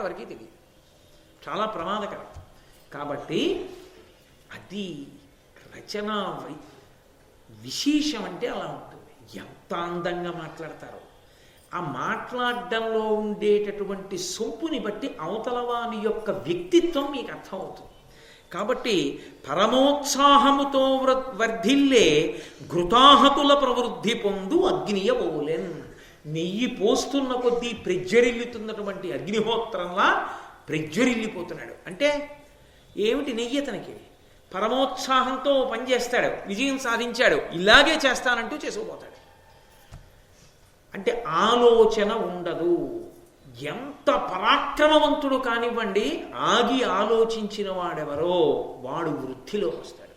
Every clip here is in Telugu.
ఎవరికీ తెలియదు. చాలా ప్రమాదకరం. కాబట్టి అది రచన విశేషం అంటే అలా ఉంటుంది. ఎంత అందంగా మాట్లాడతారో, ఆ మాట్లాడడంలో ఉండేటటువంటి సొంపుని బట్టి అవతలవాని యొక్క వ్యక్తిత్వం మీకు అర్థమవుతుంది. కాబట్టి పరమోత్సాహముతో వర్ధిల్లే ఘృతాహతుల ప్రవృద్ధి పొందు అగ్నియబోలెన్. నెయ్యి పోస్తున్న కొద్దీ ప్రజ్వరిల్లుతున్నటువంటి అగ్నిహోత్రంలా ప్రజ్వరిల్లిపోతున్నాడు. అంటే ఏమిటి? నెయ్యి అతనికి పరమోత్సాహంతో పనిచేస్తాడు, విజయం సాధించాడు, ఇలాగే చేస్తానంటూ చేసుకుపోతాడు. అంటే ఆలోచన ఉండదు. ఎంత పరాక్రమవంతుడు కానివ్వండి, ఆగి ఆలోచించిన వాడెవరో వాడు వృద్ధిలోకి వస్తాడు.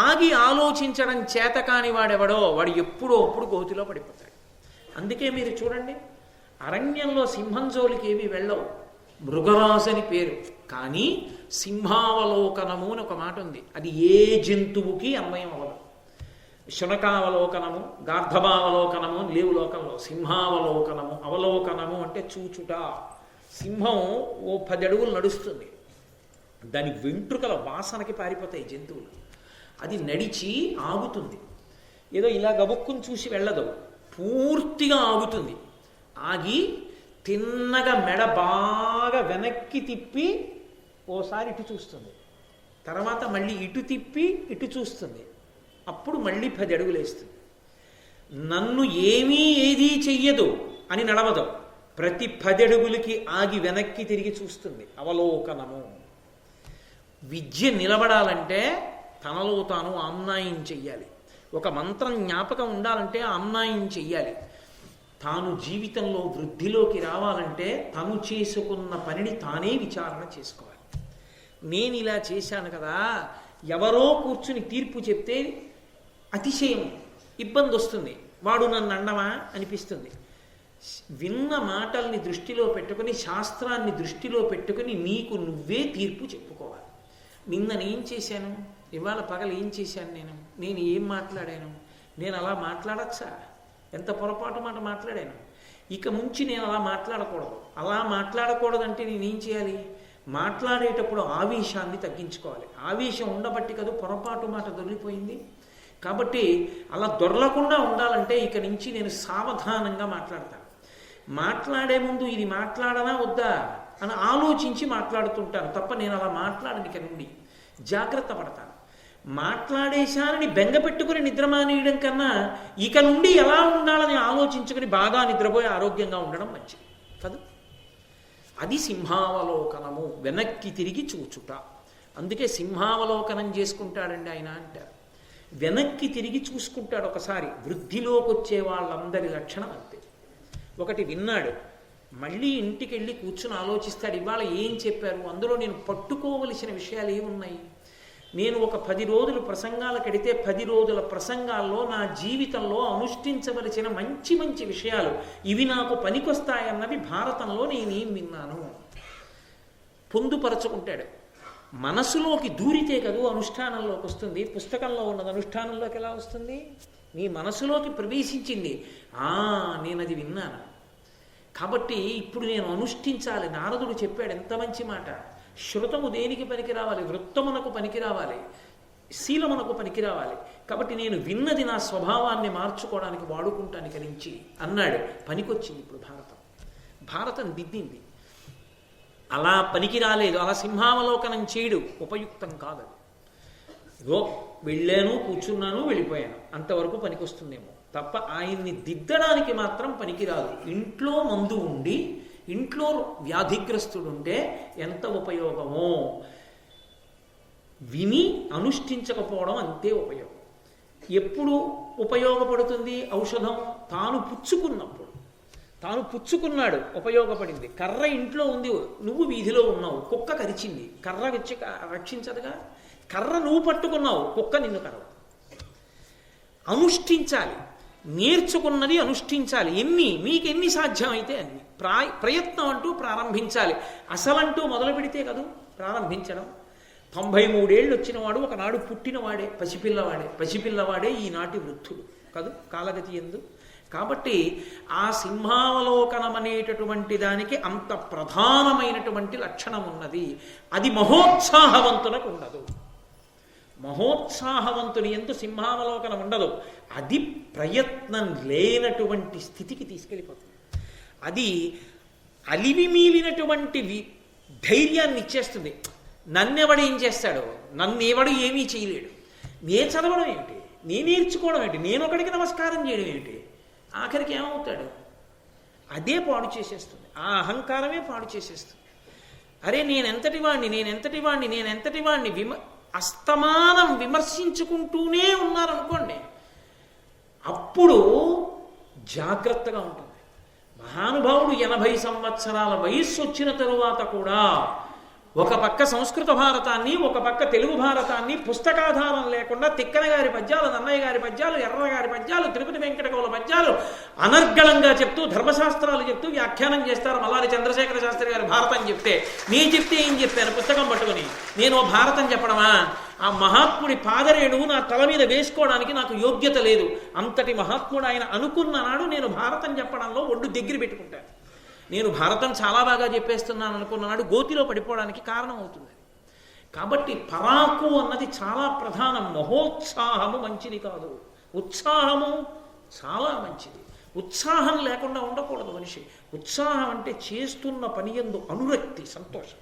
ఆగి ఆలోచించడం చేత కాని వాడెవడో వాడు ఎప్పుడో అప్పుడు గోతిలో పడిపోతాడు. అందుకే మీరు చూడండి, అరణ్యంలో సింహం జోలికి ఏవి వెళ్ళవు. మృగరాజు అని పేరు, కానీ సింహావలోకనము అని ఒక మాట ఉంది. అది ఏ జంతువుకి అన్వయం అవ్వదు. శునకావలోకనము, గార్ధబావలోకనము లేవు లోకంలో. సింహావలోకనము, అవలోకనము అంటే చూచుట. సింహం ఓ 10 అడుగులు నడుస్తుంది, దాని వెంట్రుకల వాసనకి పారిపోతాయి జంతువులు. అది నడిచి ఆగుతుంది, ఏదో ఇలా గబుక్కుని చూసి వెళ్ళదు, పూర్తిగా ఆగుతుంది. ఆగి తిన్నగా మెడ బాగా వెనక్కి తిప్పి ఓసారి ఇటు చూస్తుంది, తర్వాత మళ్ళీ ఇటు తిప్పి ఇటు చూస్తుంది, అప్పుడు మళ్ళీ 10 అడుగులు వేస్తుంది. నన్ను ఏమీ ఏదీ చెయ్యదు అని నడవదు, ప్రతి 10 అడుగులకి ఆగి వెనక్కి తిరిగి చూస్తుంది. అవలోకనము. విద్య నిలబడాలంటే తనలో తాను ఆమ్నాయం చెయ్యాలి. ఒక మంత్రం జ్ఞాపకం ఉండాలంటే ఆమ్నాయం చెయ్యాలి. తాను జీవితంలో వృద్ధిలోకి రావాలంటే తను చేసుకున్న పనిని తానే విచారణ చేసుకోవాలి. నేను ఇలా చేశాను కదా, ఎవరో కూర్చుని తీర్పు చెప్తే అతిశయం, ఇబ్బంది వస్తుంది, వాడు నన్ను అండమా అనిపిస్తుంది. విన్న మాటల్ని దృష్టిలో పెట్టుకుని, శాస్త్రాన్ని దృష్టిలో పెట్టుకుని నీకు నువ్వే తీర్పు చెప్పుకోవాలి. నిన్న నేను చేశాను, ఇవాళ పగలు ఏం చేశాను, నేను ఏం మాట్లాడాను, నేను అలా మాట్లాడచ్చా, ఎంత పొరపాటు మాట మాట్లాడాను, ఇక ముంచి నేను అలా మాట్లాడకూడదు. అలా మాట్లాడకూడదంటే నేనేం చేయాలి? మాట్లాడేటప్పుడు ఆవేశాన్ని తగ్గించుకోవాలి. ఆవేశం ఉండబట్టి కదా పొరపాటు మాట దొరికిపోయింది. కాబట్టి అలా దొరలకుండా ఉండాలంటే ఇక నుంచి నేను సావధానంగా మాట్లాడతాను. మాట్లాడే ముందు ఇది మాట్లాడనా వద్దా అని ఆలోచించి మాట్లాడుతుంటాను తప్ప నేను అలా మాట్లాడను. ఇక నుండి జాగ్రత్త పడతాను. మాట్లాడేశానని బెంగ పెట్టుకుని నిద్రమానేయడం కన్నా ఇక నుండి ఎలా ఉండాలని ఆలోచించుకుని బాగా నిద్రపోయి ఆరోగ్యంగా ఉండడం మంచిది కదా. అది సింహావలోకనము, వెనక్కి తిరిగి చూచుట. అందుకే సింహావలోకనం చేసుకుంటాడండి ఆయన అంటారు. వెనక్కి తిరిగి చూసుకుంటాడు ఒకసారి. వృద్ధిలోకి వచ్చే వాళ్ళందరి లక్షణం అంతే. ఒకటి విన్నాడు, మళ్ళీ ఇంటికి వెళ్ళి కూర్చుని ఆలోచిస్తాడు, ఇవాళ ఏం చెప్పారు, అందులో నేను పట్టుకోవలసిన విషయాలు ఏమున్నాయి, నేను ఒక 10 రోజులు ప్రసంగాలకు ఎడితే 10 రోజుల ప్రసంగాల్లో నా జీవితంలో అనుష్ఠించవలసిన మంచి మంచి విషయాలు ఇవి నాకు పనికొస్తాయన్నవి భారతంలో నేనేం విన్నాను పొందుపరచుకుంటాడు. మనసులోకి దూరితే కదూ అనుష్ఠానంలోకి వస్తుంది. పుస్తకంలో ఉన్నది అనుష్ఠానంలోకి ఎలా వస్తుంది? నీ మనసులోకి ప్రవేశించింది, నేను అది విన్నాను కాబట్టి ఇప్పుడు నేను అనుష్ఠించాలి. నారదుడు చెప్పాడు, ఎంత మంచి మాట. శృతము దేనికి పనికి రావాలి? వృత్తమునకు పనికి రావాలి, శీలమునకు పనికి రావాలి. కాబట్టి నేను విన్నది నా స్వభావాన్ని మార్చుకోవడానికి వాడుకుంటాను ఇక నుంచి అన్నాడు. పనికొచ్చింది ఇప్పుడు భారతం దిద్దింది. అలా పనికి రాలేదు, అలా సింహావలోకనం చేయడు, ఉపయుక్తం కాదు. ఇగో వెళ్ళాను, కూర్చున్నాను, వెళ్ళిపోయాను, అంతవరకు పనికొస్తుందేమో తప్ప ఆయన్ని దిద్దడానికి మాత్రం పనికిరాదు. ఇంట్లో మందు ఉండి ఇంట్లో వ్యాధిగ్రస్తుడుంటే ఎంత ఉపయోగమో విని అనుష్ఠించకపోవడం అంతే ఉపయోగం. ఎప్పుడు ఉపయోగపడుతుంది ఔషధం? తాను పుచ్చుకున్నప్పుడు. తాను పుచ్చుకున్నాడు, ఉపయోగపడింది. కర్ర ఇంట్లో ఉంది, నువ్వు వీధిలో ఉన్నావు, కుక్క కరిచింది, కర్ర వచ్చి రక్షించదుగా. కర్ర నువ్వు పట్టుకున్నావు, కుక్క నిన్ను కరవ. అనుష్ఠించాలి, నేర్చుకున్నది అనుష్ఠించాలి. మీకెన్ని సాధ్యమైతే అన్ని. ప్రయత్నం అంటూ ప్రారంభించాలి. అసలంటూ మొదలు పెడితే కదూ ప్రారంభించడం. 93 ఏళ్ళు వచ్చినవాడు ఒకనాడు పుట్టినవాడే, పసిపిల్లవాడే ఈనాటి వృద్ధుడు కదూ కాలగతి ఎందు. కాబట్టి ఆ సింహావలోకనం అనేటటువంటి దానికి అంత ప్రధానమైనటువంటి లక్షణం ఉన్నది. అది మహోత్సాహవంతులకు ఉండదు. మహోత్సాహవంతుని ఎందు సింహావలోకనం ఉండదు. అది ప్రయత్నం లేనటువంటి స్థితికి తీసుకెళ్ళిపోతుంది. అది అలివి మీలినటువంటి ధైర్యాన్ని ఇచ్చేస్తుంది. నన్నెవడు ఏం చేస్తాడు, నన్నెవడు ఏమీ చేయలేడు, నే చదవడం ఏమిటి, నే నేర్చుకోవడం ఏమిటి, నేను ఒకడికి నమస్కారం చేయడం ఏమిటి, ఆఖరికి ఏమవుతాడు, అదే పాడు చేసేస్తుంది. ఆ అహంకారమే పాడు చేసేస్తుంది. అరే నేనెంతటి వాణ్ణి అస్తమానం విమర్శించుకుంటూనే ఉన్నారనుకోండి, అప్పుడు జాగ్రత్తగా ఉంటుంది. మహానుభావుడు 80 సంవత్సరాల వయస్సు వచ్చిన తరువాత కూడా ఒక పక్క సంస్కృత భారతాన్ని, ఒక పక్క తెలుగు భారతాన్ని పుస్తకాధారం లేకుండా తిక్కన గారి పద్యాలు, నన్నయ్య గారి పద్యాలు, ఎర్ర గారి పద్యాలు, తిరుపతి వెంకటకవుల పద్యాలు అనర్గళంగా చెప్తూ ధర్మశాస్త్రాలు చెప్తూ వ్యాఖ్యానం చేస్తారు. మల్లారి చంద్రశేఖర శాస్త్రి గారు భారతం చెప్తే, నీ చెప్తే ఏం చెప్పాను పుస్తకం పట్టుకుని, నేను భారతం చెప్పడమా? ఆ మహాత్ముడి పాదరేణువు నా తల మీద వేసుకోవడానికి నాకు యోగ్యత లేదు. అంతటి మహాత్ముడు ఆయన అనుకున్న నాడు నేను భారతం చెప్పడంలో ఒడ్డు దగ్గర పెట్టుకుంటాను. నేను భారతం చాలా బాగా చెప్పేస్తున్నాను అనుకున్నాడు గోతిలో పడిపోవడానికి కారణం అవుతుంది. కాబట్టి పరాకు అన్నది చాలా ప్రధానం. మహోత్సాహము మంచిది కాదు, ఉత్సాహము చాలా మంచిది. ఉత్సాహం లేకుండా ఉండకూడదు మనిషి. ఉత్సాహం అంటే చేస్తున్న పని యందు అనురక్తి, సంతోషం.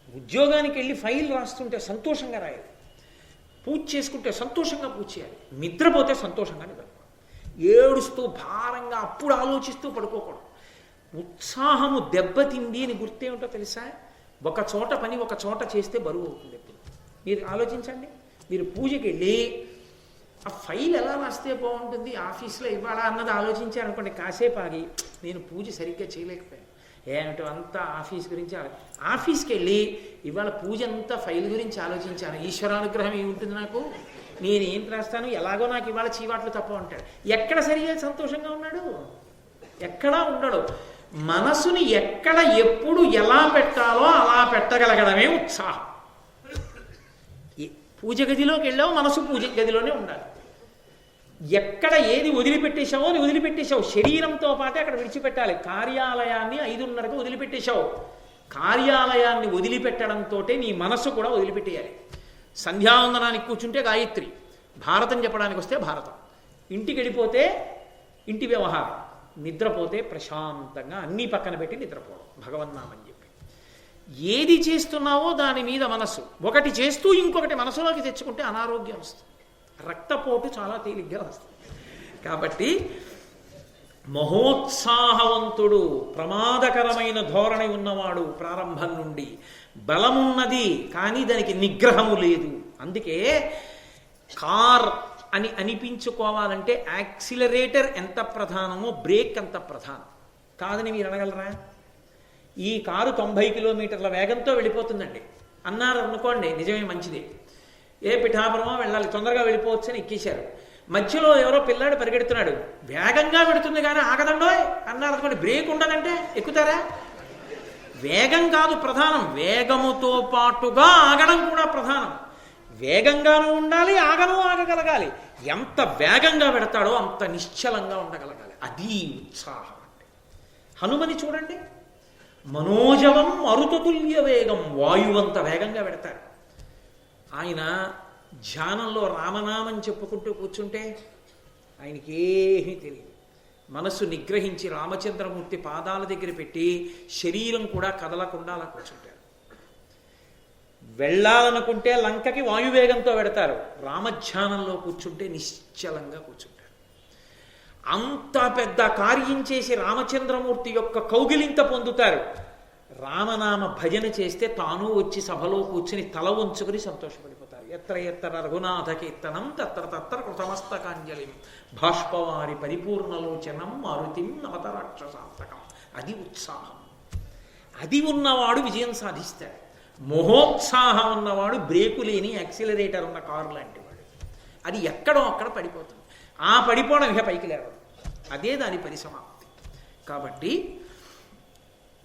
ఉద్యోగానికి వెళ్ళి ఫైల్ రాస్తుంటే సంతోషంగా రాయాలి, పూజ చేసుకుంటే సంతోషంగా పూజ చేయాలి, నిద్రపోతే సంతోషంగా నిద్రపోవాలి, ఏడుస్తూ భారంగా అప్పుడు ఆలోచిస్తూ పడుకోకూడదు. ఉత్సాహము దెబ్బతింది అని గుర్తేమిటో తెలుసా? ఒక చోట పని ఒక చోట చేస్తే బరువు అవుతుంది. ఎప్పుడు మీరు ఆలోచించండి. మీరు పూజకి వెళ్ళి ఆ ఫైల్ ఎలా రాస్తే బాగుంటుంది ఆఫీస్లో ఇవ్వాలా అన్నది ఆలోచించారనుకోండి, కాసేపు ఆగి నేను పూజ సరిగ్గా చేయలేకపోయాను, ఏమిటో అంతా ఆఫీస్ గురించి ఆఫీస్కి వెళ్ళి ఇవాళ పూజ అంతా ఫైల్ గురించి ఆలోచించాను, ఈశ్వరానుగ్రహం ఏముంటుంది నాకు, నేను ఏం రాస్తాను, ఎలాగో నాకు ఇవాళ చీవాట్లు తప్ప ఉంటాడు. ఎక్కడ సరిగా సంతోషంగా ఉన్నాడు? ఎక్కడా ఉండడు. మనసుని ఎక్కడ ఎప్పుడు ఎలా పెట్టాలో అలా పెట్టగలగడమే ఉత్సాహం. పూజ గదిలోకి వెళ్ళావు, మనసు పూజ గదిలోనే ఉండాలి. ఎక్కడ ఏది వదిలిపెట్టేశావో అని వదిలిపెట్టేశావు, శరీరంతో పాటే అక్కడ విడిచిపెట్టాలి. కార్యాలయాన్ని 5:30కు వదిలిపెట్టేశావు, కార్యాలయాన్ని వదిలిపెట్టడంతో నీ మనసు కూడా వదిలిపెట్టేయాలి. సంధ్యావందనానికి కూర్చుంటే గాయత్రి, భారతం చెప్పడానికి వస్తే భారతం, ఇంటికి వెళ్ళిపోతే ఇంటి వ్యవహారం, నిద్రపోతే ప్రశాంతంగా అన్నీ పక్కన పెట్టి నిద్రపోవడం, భగవన్నామని చెప్పి. ఏది చేస్తున్నావో దాని మీద మనసు, ఒకటి చేస్తూ ఇంకొకటి మనసులోకి తెచ్చుకుంటే అనారోగ్యం వస్తుంది, రక్తపోటు చాలా తేలిగ్గా వస్తుంది. కాబట్టి మహోత్సాహవంతుడు, ప్రమాదకరమైన ధోరణి ఉన్నవాడు ప్రారంభం నుండి. బలమున్నది కానీ దానికి నిగ్రహము లేదు. అందుకే కార్ అని అనిపించుకోవాలంటే యాక్సిలరేటర్ ఎంత ప్రధానమో బ్రేక్ అంత ప్రధానం కాదని మీరు అనగలరా? ఈ కారు 90 కిలోమీటర్ల వేగంతో వెళ్ళిపోతుందండి అన్నారు అనుకోండి, నిజమే, మంచిదే. ఏ పిఠాపురమో వెళ్ళాలి, తొందరగా వెళ్ళిపోవచ్చు అని ఎక్కేశారు. మధ్యలో ఎవరో పిల్లాడు పరిగెడుతున్నాడు, వేగంగా పెడుతుంది కానీ ఆగదండో అన్నారు అనుకోండి, బ్రేక్ ఉండదంటే ఎక్కుతారా? వేగం కాదు ప్రధానం, వేగముతో పాటుగా ఆగడం కూడా ప్రధానం. వేగంగానూ ఉండాలి, ఆగగలగాలి. ఎంత వేగంగా పెడతాడో అంత నిశ్చలంగా ఉండగలగాలి. అది ఉత్సాహం అంటే. హనుమని చూడండి, మనోజవం మరుతతుల్య వేగం, వాయువంత వేగంగా పెడతాడు. ఆయన ధ్యానంలో రామనామం చెప్పుకుంటూ కూర్చుంటే ఆయనకి ఏమీ తెలియదు. మనసు నిగ్రహించి రామచంద్రమూర్తి పాదాల దగ్గర పెట్టి శరీరం కూడా కదలకుండా అలా కూర్చుంటాడు. వెళ్ళాలనుకుంటే లంకకి వాయువేగంతో పెడతారు, రామధ్యానంలో కూర్చుంటే నిశ్చలంగా కూర్చుంటారు. అంత పెద్ద కార్యం చేసి రామచంద్రమూర్తి యొక్క కౌగిలింత పొందుతారు. రామనామ భజన చేస్తే తాను వచ్చి సభలో కూర్చుని తల వంచుకుని సంతోషపడిపోతారు. ఎత్ర ఎత్ర రఘునాథ కీర్తనం తత్ర తత్ర కృతమస్తకాంజలిం బాష్పవారి పరిపూర్ణలోచనం మారుతిం నవతరాక్షసాంతకం. అది ఉత్సాహం. అది ఉన్నవాడు విజయం సాధిస్తాడు. మహోత్సాహం ఉన్నవాడు బ్రేకు లేని యాక్సిలరేటర్ ఉన్న కారు లాంటి వాడు. అది ఎక్కడో అక్కడ పడిపోతుంది. ఆ పడిపోవడం ఇక పైకి లేవదు, అదే దాని పరిసమాప్తి. కాబట్టి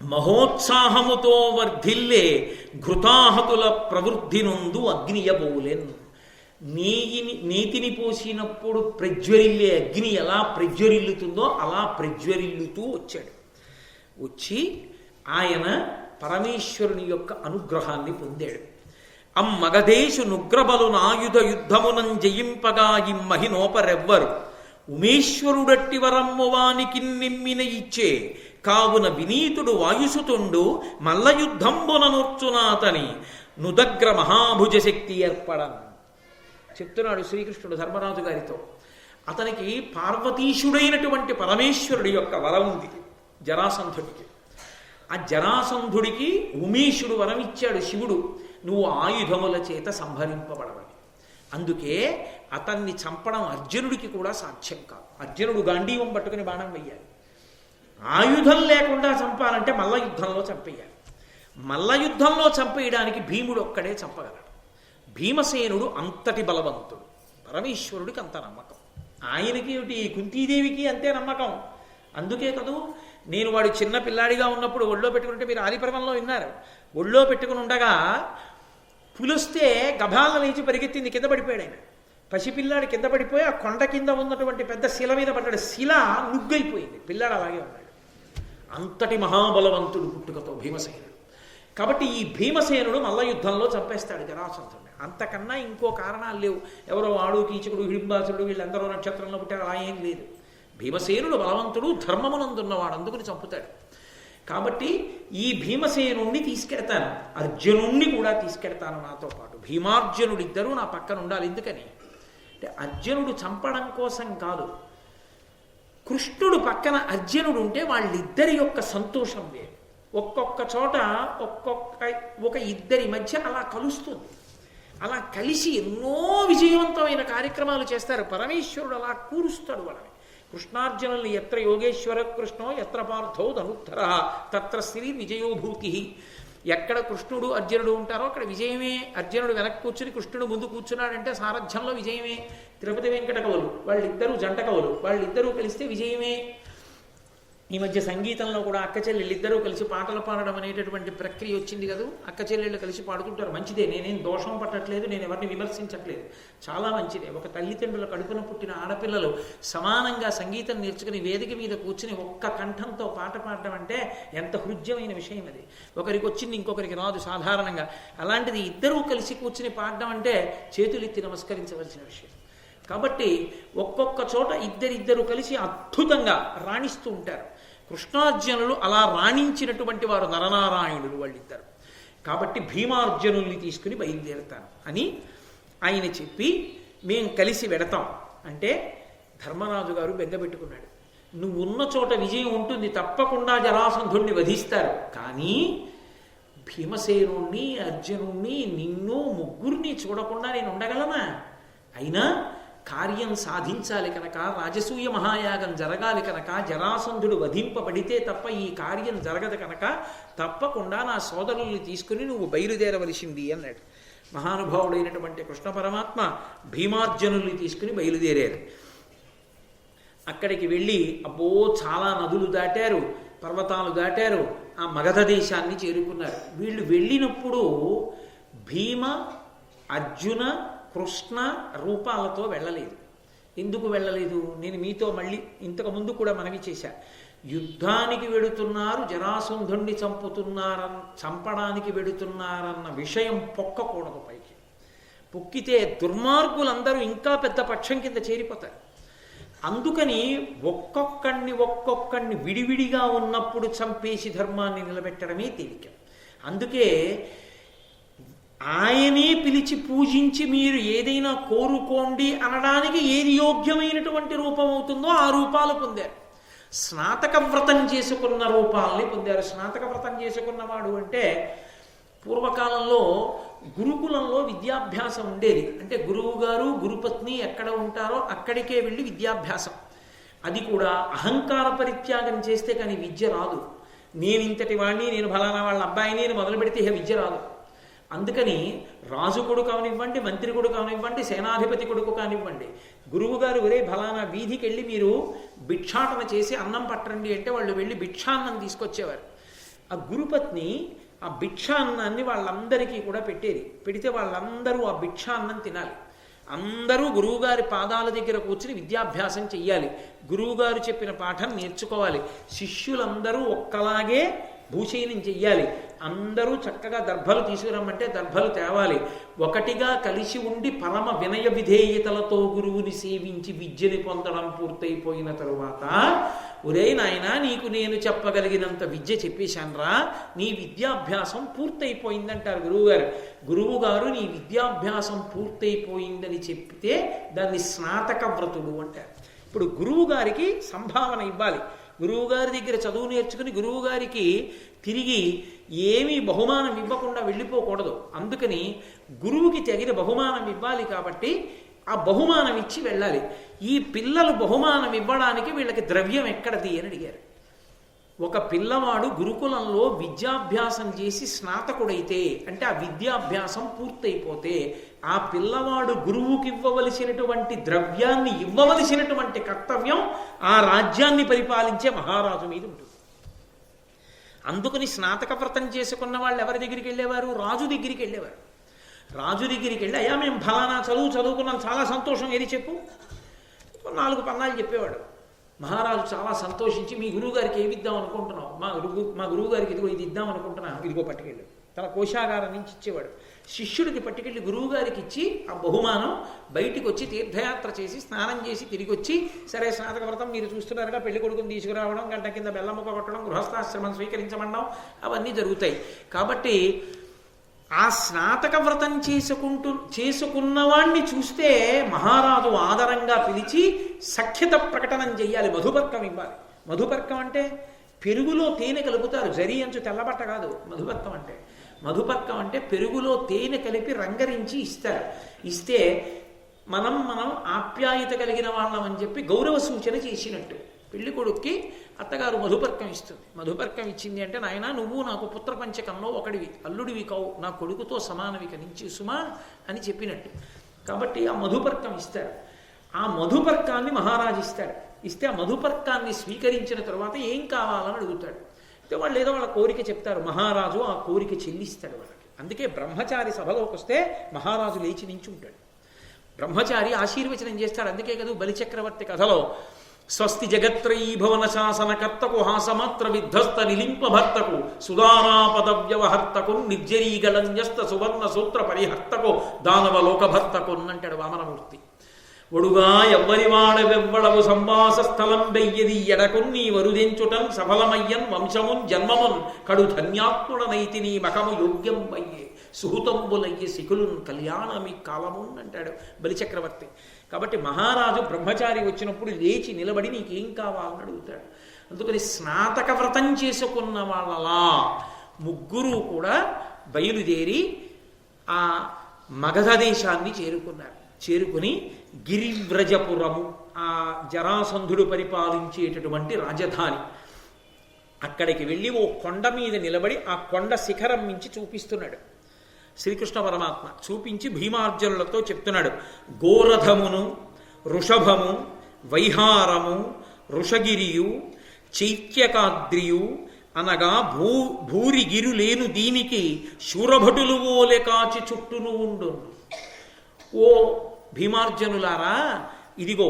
మహోత్సాహముతో వర్ధిల్లే ఘృతాహతుల ప్రవృద్ధి నుండు అగ్నియబోలెన్. నేతిని పోసినప్పుడు ప్రజ్వరిల్లే అగ్ని ఎలా ప్రజ్వరిల్లుతుందో అలా ప్రజ్వరిల్లుతూ వచ్చాడు. వచ్చి ఆయన పరమేశ్వరుని యొక్క అనుగ్రహాన్ని పొందాడు. అమ్మగదేశు నుగ్రబలు నాయుధ యుద్ధమునం జయింపగా ఇమ్మహినోపరెవ్వరు ఉమేశ్వరుడట్టి వరమ్మువానికి నిమ్మిన ఇచ్చే కావున వినీతుడు వాయుసుతుండు మల్ల యుద్ధంబుననూర్చునాతని నుదగ్ర మహాభుజ శక్తి ఏర్పడను చెప్తున్నాడు శ్రీకృష్ణుడు ధర్మరాజు గారితో. అతనికి పార్వతీశుడైనటువంటి పరమేశ్వరుడి యొక్క వరం ఉంది జరాసంధుడికి. ఆ జరాసంధుడికి ఉమేశుడు వరం ఇచ్చాడు శివుడు, నువ్వు ఆయుధముల చేత సంహరింపబడవని. అందుకే అతన్ని చంపడం అర్జునుడికి కూడా సాధ్యం కాదు. అర్జునుడు గాంధీవం పట్టుకుని బాణం వెయ్యాలి. ఆయుధం లేకుండా చంపాలంటే మల్ల యుద్ధంలో చంపేయాలి. మల్ల యుద్ధంలో చంపేయడానికి భీముడు ఒక్కడే చంపగలడు. భీమసేనుడు అంతటి బలవంతుడు, పరమేశ్వరుడికి అంత నమ్మకం. ఆయనకి ఏమిటి, కుంతీదేవికి అంతే నమ్మకం. అందుకే కదూ నేను వాడు చిన్న పిల్లాడిగా ఉన్నప్పుడు ఒళ్ళో పెట్టుకుంటే మీరు ఆదిపర్వంలో విన్నారు. ఒళ్ళో పెట్టుకుని ఉండగా పులిస్తే గభాలను లేచి పరిగెత్తింది, కింద పడిపోయాడు ఆయన. పసిపిల్లాడు కింద పడిపోయి ఆ కొండ కింద ఉన్నటువంటి పెద్ద శిల మీద పడ్డాడు. శిల నుగ్గైపోయింది, పిల్లాడు అలాగే ఉన్నాడు. అంతటి మహాబలవంతుడు పుట్టుకతో భీమసేనుడు. కాబట్టి ఈ భీమసేనుడు మల్ల యుద్ధంలో చంపేస్తాడు జరాసంధుడిని. అంతకన్నా ఇంకో కారణాలు లేవు. ఎవరో వాడు కీచకుడు హిడింబాసుడు వీళ్ళందరూ నక్షత్రంలో పుట్టారు, అలా ఏం లేదు. భీమసేనుడు బలవంతుడు, ధర్మమునందున్నవాడు, అందుకుని చంపుతాడు. కాబట్టి ఈ భీమసేనుణ్ణి తీసుకెడతాను, అర్జునుణ్ణి కూడా తీసుకెడతాను నాతో పాటు. భీమార్జునుడిద్దరూ నా పక్కన ఉండాలి. ఎందుకని అంటే అర్జునుడు చంపడం కోసం కాదు, కృష్ణుడు పక్కన అర్జునుడు ఉంటే వాళ్ళిద్దరి యొక్క సంతోషం వేరు. ఒక్కొక్క చోట ఒక ఇద్దరి మధ్య అలా కలుస్తుంది. అలా కలిసి ఎన్నో విజయవంతమైన కార్యక్రమాలు చేస్తారు. పరమేశ్వరుడు అలా కూరుస్తాడు వాళ్ళని. కృష్ణార్జునుల్ని ఎత్ర యోగేశ్వర కృష్ణో ఎత్ర పార్థో ధనుత్తర తత్ర శ్రీ విజయోభూతి. ఎక్కడ కృష్ణుడు అర్జునుడు ఉంటారో అక్కడ విజయమే. అర్జునుడు వెనక్కి కూర్చుని కృష్ణుడు ముందు కూర్చున్నాడంటే సారథ్యంలో విజయమే. తిరుపతి వెంకట కవులు వాళ్ళిద్దరూ జంట కవులు, వాళ్ళిద్దరూ కలిస్తే విజయమే. ఈ మధ్య సంగీతంలో కూడా అక్క చెల్లెళ్ళిద్దరూ కలిసి పాటలు పాడడం అనేటటువంటి ప్రక్రియ వచ్చింది కదా. అక్క చెల్లెళ్ళు కలిసి పాడుతుంటారు, మంచిదే. నేనేం దోషం పట్టట్లేదు, నేను ఎవరిని విమర్శించట్లేదు, చాలా మంచిదే. ఒక తల్లిదండ్రుల కడుపున పుట్టిన ఆడపిల్లలు సమానంగా సంగీతం నేర్చుకుని వేదిక మీద కూర్చుని ఒక్క కంఠంతో పాట పాడడం అంటే ఎంత హృద్యమైన విషయం అది. ఒకరికి వచ్చింది ఇంకొకరికి రాదు సాధారణంగా. అలాంటిది ఇద్దరూ కలిసి కూర్చుని పాడడం అంటే చేతులెత్తి నమస్కరించవలసిన విషయం. కాబట్టి ఒక్కొక్క చోట ఇద్దరిద్దరు కలిసి అద్భుతంగా రాణిస్తూ ఉంటారు. కృష్ణార్జునులు అలా రాణించినటువంటి వారు నరనారాయణులు వాళ్ళిద్దరు. కాబట్టి భీమార్జునుల్ని తీసుకుని బయలుదేరుతాను అని ఆయన చెప్పి మేం కలిసి వెడతాం అంటే ధర్మరాజు గారు బెంగపెట్టుకున్నాడు. నువ్వు ఉన్న చోట విజయం ఉంటుంది, తప్పకుండా జరాసంధుణ్ణి వధిస్తారు. కానీ భీమసేనుణ్ణి, అర్జునుణ్ణి, నిన్ను ముగ్గురిని చూడకుండా నేను ఉండగలనా? అయినా కార్యం సాధించాలి కనుక, రాజసూయ మహాయాగం జరగాలి కనుక, జరాసంధుడు వధింపబడితే తప్ప ఈ కార్యం జరగదు కనుక తప్పకుండా నా సోదరుల్ని తీసుకుని నువ్వు బయలుదేరవలసింది అన్నాడు. మహానుభావుడైనటువంటి కృష్ణ పరమాత్మ భీమార్జునుల్ని తీసుకుని బయలుదేరారు. అక్కడికి వెళ్ళి అబ్బో చాలా నదులు దాటారు, పర్వతాలు దాటారు, ఆ మగధ దేశాన్ని చేరుకున్నారు. వీళ్ళు వెళ్ళినప్పుడు భీమ, అర్జున, కృష్ణ రూపాలతో వెళ్ళలేదు. ఎందుకు వెళ్ళలేదు? నేను మీతో మళ్ళీ ఇంతకుముందు కూడా మనవి చేశా. యుద్ధానికి వెడుతున్నారు, జరాసంధుణ్ణి చంపడానికి వెడుతున్నారన్న విషయం పొక్కకూడదు. పైకి పొక్కితే దుర్మార్గులందరూ ఇంకా పెద్ద పక్షం కింద చేరిపోతారు. అందుకని ఒక్కొక్కడిని విడివిడిగా ఉన్నప్పుడు చంపేసి ధర్మాన్ని నిలబెట్టడమే తేలిక. అందుకే ఆయనే పిలిచి పూజించి మీరు ఏదైనా కోరుకోండి అనడానికి ఏది యోగ్యమైనటువంటి రూపం అవుతుందో ఆ రూపాలు పొందారు. స్నాతక వ్రతం చేసుకున్న రూపాలని పొందారు. స్నాతక వ్రతం చేసుకున్నవాడు అంటే పూర్వకాలంలో గురుకులంలో విద్యాభ్యాసం ఉండేది. అంటే గురువు గారు గురుపత్ని ఎక్కడ ఉంటారో అక్కడికే వెళ్ళి విద్యాభ్యాసం. అది కూడా అహంకార పరిత్యాగం చేస్తే కానీ విద్య రాదు. నేను ఇంతటి వాడిని, నేను ఫలానా వాళ్ళ అబ్బాయిని నేను మొదలు పెడితే విద్య రాదు. అందుకని రాజు కొడుకు కానివ్వండి, మంత్రి కొడుకు కానివ్వండి, సేనాధిపతి కొడుకు కానివ్వండి, గురువు గారు ఒరే ఫలానా వీధికి వెళ్ళి మీరు భిక్షాటన చేసి అన్నం పట్టండి అంటే వాళ్ళు వెళ్ళి భిక్షాన్నం తీసుకొచ్చేవారు. ఆ గురుపత్ని ఆ భిక్షాన్నాన్ని వాళ్ళందరికీ కూడా పెట్టేది. పెడితే వాళ్ళందరూ ఆ భిక్షాన్నం తినాలి. అందరూ గురువుగారి పాదాల దగ్గర కూర్చుని విద్యాభ్యాసం చెయ్యాలి. గురువుగారు చెప్పిన పాఠం నేర్చుకోవాలి. శిష్యులందరూ ఒక్కలాగే భూషయనం చెయ్యాలి. అందరూ చక్కగా దర్భలు తీసుకురమ్మంటే దర్భలు తేవాలి. ఒకటిగా కలిసి ఉండి పరమ వినయ విధేయతలతో గురువుని సేవించి విద్యని పొందడం పూర్తయిపోయిన తరువాత, ఒరే నాయనా, నీకు నేను చెప్పగలిగినంత విద్య చెప్పేశాన్రా, నీ విద్యాభ్యాసం పూర్తయిపోయిందంటారు గురువుగారు. గురువుగారు నీ విద్యాభ్యాసం పూర్తయిపోయిందని చెప్తే దాన్ని స్నాతక వ్రతుడు అంటారు. ఇప్పుడు గురువు గారికి సంభావన ఇవ్వాలి. గురువుగారి దగ్గర చదువు నేర్చుకుని గురువుగారికి తిరిగి ఏమీ బహుమానం ఇవ్వకుండా వెళ్ళిపోకూడదు. అందుకని గురువుకి తగిన బహుమానం ఇవ్వాలి. కాబట్టి ఆ బహుమానం ఇచ్చి వెళ్ళాలి. ఈ పిల్లలు బహుమానం ఇవ్వడానికి వీళ్ళకి ద్రవ్యం ఎక్కడది అని అడిగారు. ఒక పిల్లవాడు గురుకులంలో విద్యాభ్యాసం చేసి స్నాతకుడైతే, అంటే ఆ విద్యాభ్యాసం పూర్తయిపోతే, ఆ పిల్లవాడు గురువుకి ఇవ్వవలసినటువంటి ద్రవ్యాన్ని ఇవ్వవలసినటువంటి కర్తవ్యం ఆ రాజ్యాన్ని పరిపాలించే మహారాజు మీద ఉంటుంది. అందుకని స్నాతక వ్రతం చేసుకున్న వాళ్ళు ఎవరి దగ్గరికి వెళ్ళేవారు? రాజు దగ్గరికి వెళ్ళేవారు. రాజు దగ్గరికి వెళ్ళి, అయ్యా మేము ఫలానా చదువుకున్నాం, చాలా సంతోషం, ఏది చెప్పు, 4 పన్నాలు చెప్పేవాడు. మహారాజు చాలా సంతోషించి, మీ గురువుగారికి ఏమి ఇద్దాం అనుకుంటున్నావు? మా గురువుగారికి ఇదిగో ఇది ఇద్దాం అనుకుంటున్నాను, ఇదిగో పట్టుకెళ్ళు. తన కోశాగారం నుంచి ఇచ్చేవాడు. శిష్యుడికి పట్టుకెళ్ళి గురువుగారికి ఇచ్చి ఆ బహుమానం బయటికి వచ్చి తీర్థయాత్ర చేసి స్నానం చేసి తిరిగి వచ్చి, సరే స్నాతక వ్రతం మీరు చూస్తున్నారుగా, పెళ్లి కొడుకుని తీసుకురావడం, గంట కింద బెల్లముక్క కొట్టడం, గృహస్థాశ్రమం స్వీకరించమనడం, అవన్నీ జరుగుతాయి. కాబట్టి ఆ స్నాతక వ్రతం చేసుకున్నవాణ్ణి చూస్తే మహారాజు ఆదరంగా పిలిచి సఖ్యత ప్రకటనం చెయ్యాలి. మధుపర్కం ఇవ్వాలి. మధుపర్కం అంటే పెరుగులో తేనె కలుపుతారు, జరీ అంచు తెల్లబట్ట కాదు మధుపర్కం అంటే. మధుపర్కం అంటే పెరుగులో తేనె కలిపి రంగరించి ఇస్తారు. ఇస్తే మనం ఆప్యాయత కలిగిన వాళ్ళం అని చెప్పి గౌరవ సూచన చేసినట్టు. పెళ్లి కొడుక్కి అత్తగారు మధుపర్కం ఇస్తుంది. మధుపర్కం ఇచ్చింది అంటే, నాయన నువ్వు నాకు పుత్రపంచకంలో ఒకడివి, అల్లుడివి కావు, నా కొడుకుతో సమానవి కనించి సుమా అని చెప్పినట్టు. కాబట్టి ఆ మధుపర్కం ఇస్తారు. ఆ మధుపర్కాన్ని మహారాజు ఇస్తాడు. ఇస్తే ఆ మధుపర్కాన్ని స్వీకరించిన తర్వాత ఏం కావాలని అడుగుతాడు. అయితే వాళ్ళు ఏదో వాళ్ళ కోరిక చెప్తారు. మహారాజు ఆ కోరిక చెల్లిస్తాడు వాళ్ళకి. అందుకే బ్రహ్మచారి సభలోకి వస్తే మహారాజు లేచి నించుంటాడు. బ్రహ్మచారి ఆశీర్వచనం చేస్తాడు. అందుకే కదా బలిచక్రవర్తి కథలో స్వస్తి జగత్రయీ భువన శాసనకర్తకు హాసమాత్ర విధ్వస్త నిలింప భర్తకు సుదానాపద వ్యవహర్తకు నిర్జరీగళంజస్త సువర్ణ సూత్ర పరిహర్తకు దానవ లోకభర్తకు అంటాడు వామనమూర్తి. ఒడుగా ఎవ్వరివాడవెవ్వడవు సంవాస స్థలం బెయ్యది ఎడకున్ నీ వరుదెంచుటం సఫలమయ్యన్ వంశమున్ జన్మమున్ కడు ధన్యాత్ముడనైతి నీ మకము యోగ్యం అయ్యే సుహృతంబులయ్యే శిఖులున్ కళ్యాణమి కాలమున్ అంటాడు బలిచక్రవర్తి. కాబట్టి మహారాజు బ్రహ్మచారి వచ్చినప్పుడు లేచి నిలబడి నీకేం కావాలని అడుగుతాడు. అందుకని స్నాతక వ్రతం చేసుకున్న వాళ్ళలా ముగ్గురు కూడా బయలుదేరి ఆ మగధ దేశాన్ని చేరుకున్నారు. చేరుకుని గిరివ్రజపురము, ఆ జరాసంధుడు పరిపాలించేటటువంటి రాజధాని, అక్కడికి వెళ్ళి ఓ కొండ మీద నిలబడి ఆ కొండ శిఖరం నుంచి చూపిస్తున్నాడు శ్రీకృష్ణ పరమాత్మ. చూపించి భీమార్జునులతో చెప్తున్నాడు, గోరథమును వృషభము వైహారము వృషగిరియు చైత్యకాద్రియు అనగా భూరిగిరులేను దీనికి శూరభటులు ఓలె కాచి చుట్టును ఉండు. ఓ భీమార్జనులారా, ఇదిగో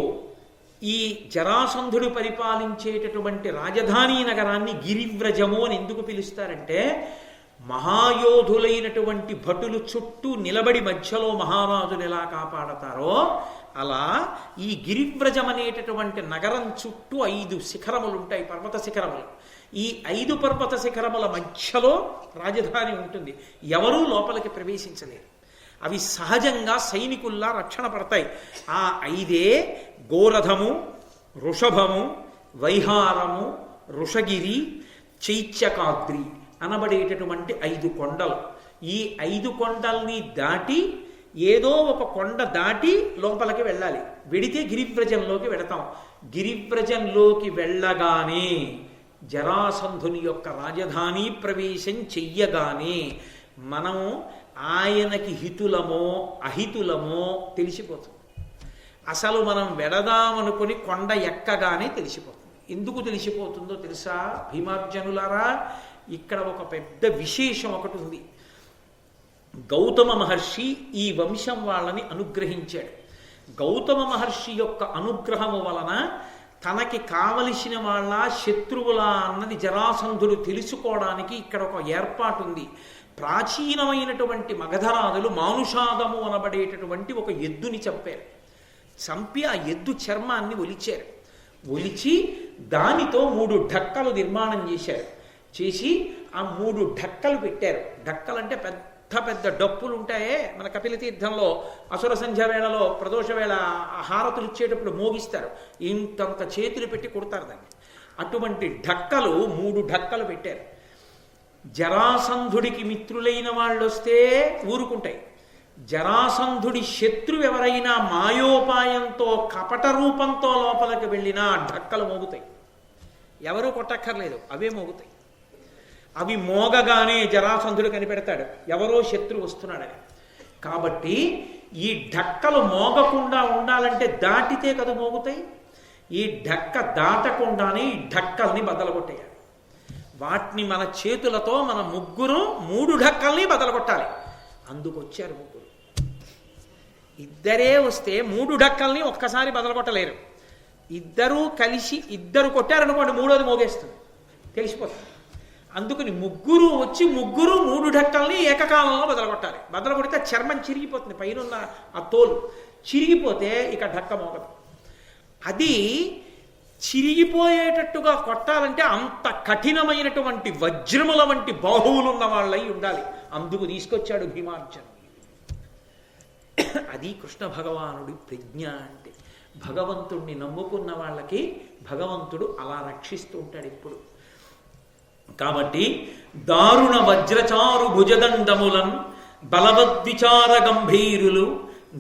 ఈ జరాసంధుడు పరిపాలించేటటువంటి రాజధాని నగరాన్ని గిరివ్రజము అని ఎందుకు పిలుస్తారంటే, మహాయోధులైనటువంటి భటులు చుట్టూ నిలబడి మధ్యలో మహారాజును ఎలా కాపాడతారో అలా ఈ గిరివ్రజం అనేటటువంటి నగరం చుట్టూ 5 శిఖరములు ఉంటాయి, పర్వత శిఖరములు. ఈ 5 పర్వత శిఖరముల మధ్యలో రాజధాని ఉంటుంది. ఎవరూ లోపలికి ప్రవేశించలేరు. అవి సహజంగా సైనికుల్లా రక్షణ పడతాయి. ఆ 5 గోరథము వృషభము వైహారము వృషగిరి చైత్యకాద్రి అనబడేటటువంటి 5 కొండలు. ఈ 5 కొండల్ని దాటి ఏదో ఒక కొండ దాటి లోపలికి వెళ్ళాలి. వెడితే గిరివ్రజంలోకి వెడతాం. గిరివ్రజంలోకి వెళ్ళగానే జరాసంధుని యొక్క రాజధాని ప్రవేశం చెయ్యగానే మనం ఆయనకి హితులమో అహితులమో తెలిసిపోతుంది. అసలు మనం వెడదామనుకుని కొండ ఎక్కగానే తెలిసిపోతుంది. ఎందుకు తెలిసిపోతుందో తెలుసా భీమార్జనులారా? ఇక్కడ ఒక పెద్ద విశేషం ఒకటి ఉంది. గౌతమ మహర్షి ఈ వంశం వాళ్ళని అనుగ్రహించాడు. గౌతమ మహర్షి యొక్క అనుగ్రహము వలన తనకి కావలసిన వాళ్ళ శత్రువుల అన్నది జరాసంధుడు తెలుసుకోవడానికి ఇక్కడ ఒక ఏర్పాటు ఉంది. ప్రాచీనమైనటువంటి మగధరాజులు మానుషాదము అనబడేటటువంటి ఒక ఎద్దుని చంపారు. చంపి ఆ ఎద్దు చర్మాన్ని ఒలిచారు. ఒలిచి దానితో 3 ఢక్కలు నిర్మాణం చేశారు. చేసి ఆ 3 ఢక్కలు పెట్టారు. ఢక్కలంటే పెద్ద పెద్ద డప్పులు ఉంటాయే, మన కపిల తీర్థంలో అసుర సంధ్య వేళలో ప్రదోష వేళ హారతులు ఇచ్చేటప్పుడు మోగిస్తారు, ఇంతంత చేతులు పెట్టి కొడతారు దాన్ని. అటువంటి ఢక్కలు 3 ఢక్కలు పెట్టారు. జరాసంధుడికి మిత్రులైన వాళ్ళు వస్తే ఊరుకుంటాయి. జరాసంధుడి శత్రువు ఎవరైనా మాయోపాయంతో కపట రూపంతో లోపలికి వెళ్ళినా ఢక్కలు మోగుతాయి. ఎవరూ కొట్టక్కర్లేదు, అవే మోగుతాయి. అవి మోగగానే జరాసంధుడు కనిపెడతాడు ఎవరో శత్రువు వస్తున్నాడని. కాబట్టి ఈ ఢక్కలు మోగకుండా ఉండాలంటే దాటితే కదా మోగుతాయి. ఈ ఢక్క దాటకుండానే ఈ ఢక్కల్ని బద్దలగొట్టేయాలి. వాటిని మన చేతులతో మన ముగ్గురు 3 ఢక్కల్ని బద్దలగొట్టాలి. అందుకొచ్చారు ముగ్గురు. ఇద్దరే వస్తే 3 ఢక్కల్ని ఒక్కసారి బదలగొట్టలేరు. ఇద్దరూ కలిసి ఇద్దరు కొట్టారనుకోండి, 3వది మోగేస్తుంది, తెలిసిపోతుంది. అందుకని ముగ్గురు వచ్చి 3 ఢక్కల్ని ఏకకాలంలో బదలగొట్టాలి. బదలగొడితే చర్మం చిరిగిపోతుంది, పైన ఆ తోలు చిరిగిపోతే ఇక ఢక్క మోగదు. అది చిరిగిపోయేటట్టుగా కొట్టాలంటే అంత కఠినమైనటువంటి వజ్రముల వంటి బాహువులున్న వాళ్ళై ఉండాలి. అందుకు తీసుకొచ్చాడు భీమార్జును. అది కృష్ణ భగవానుడి ప్రజ్ఞ అంటే. భగవంతుణ్ణి నమ్ముకున్న వాళ్ళకి భగవంతుడు అలా రక్షిస్తూ ఉంటాడు ఎప్పుడు. కాబట్టి దారుణ వజ్రచారు భుజదండములన్ బలవద్విచార గంభీరులు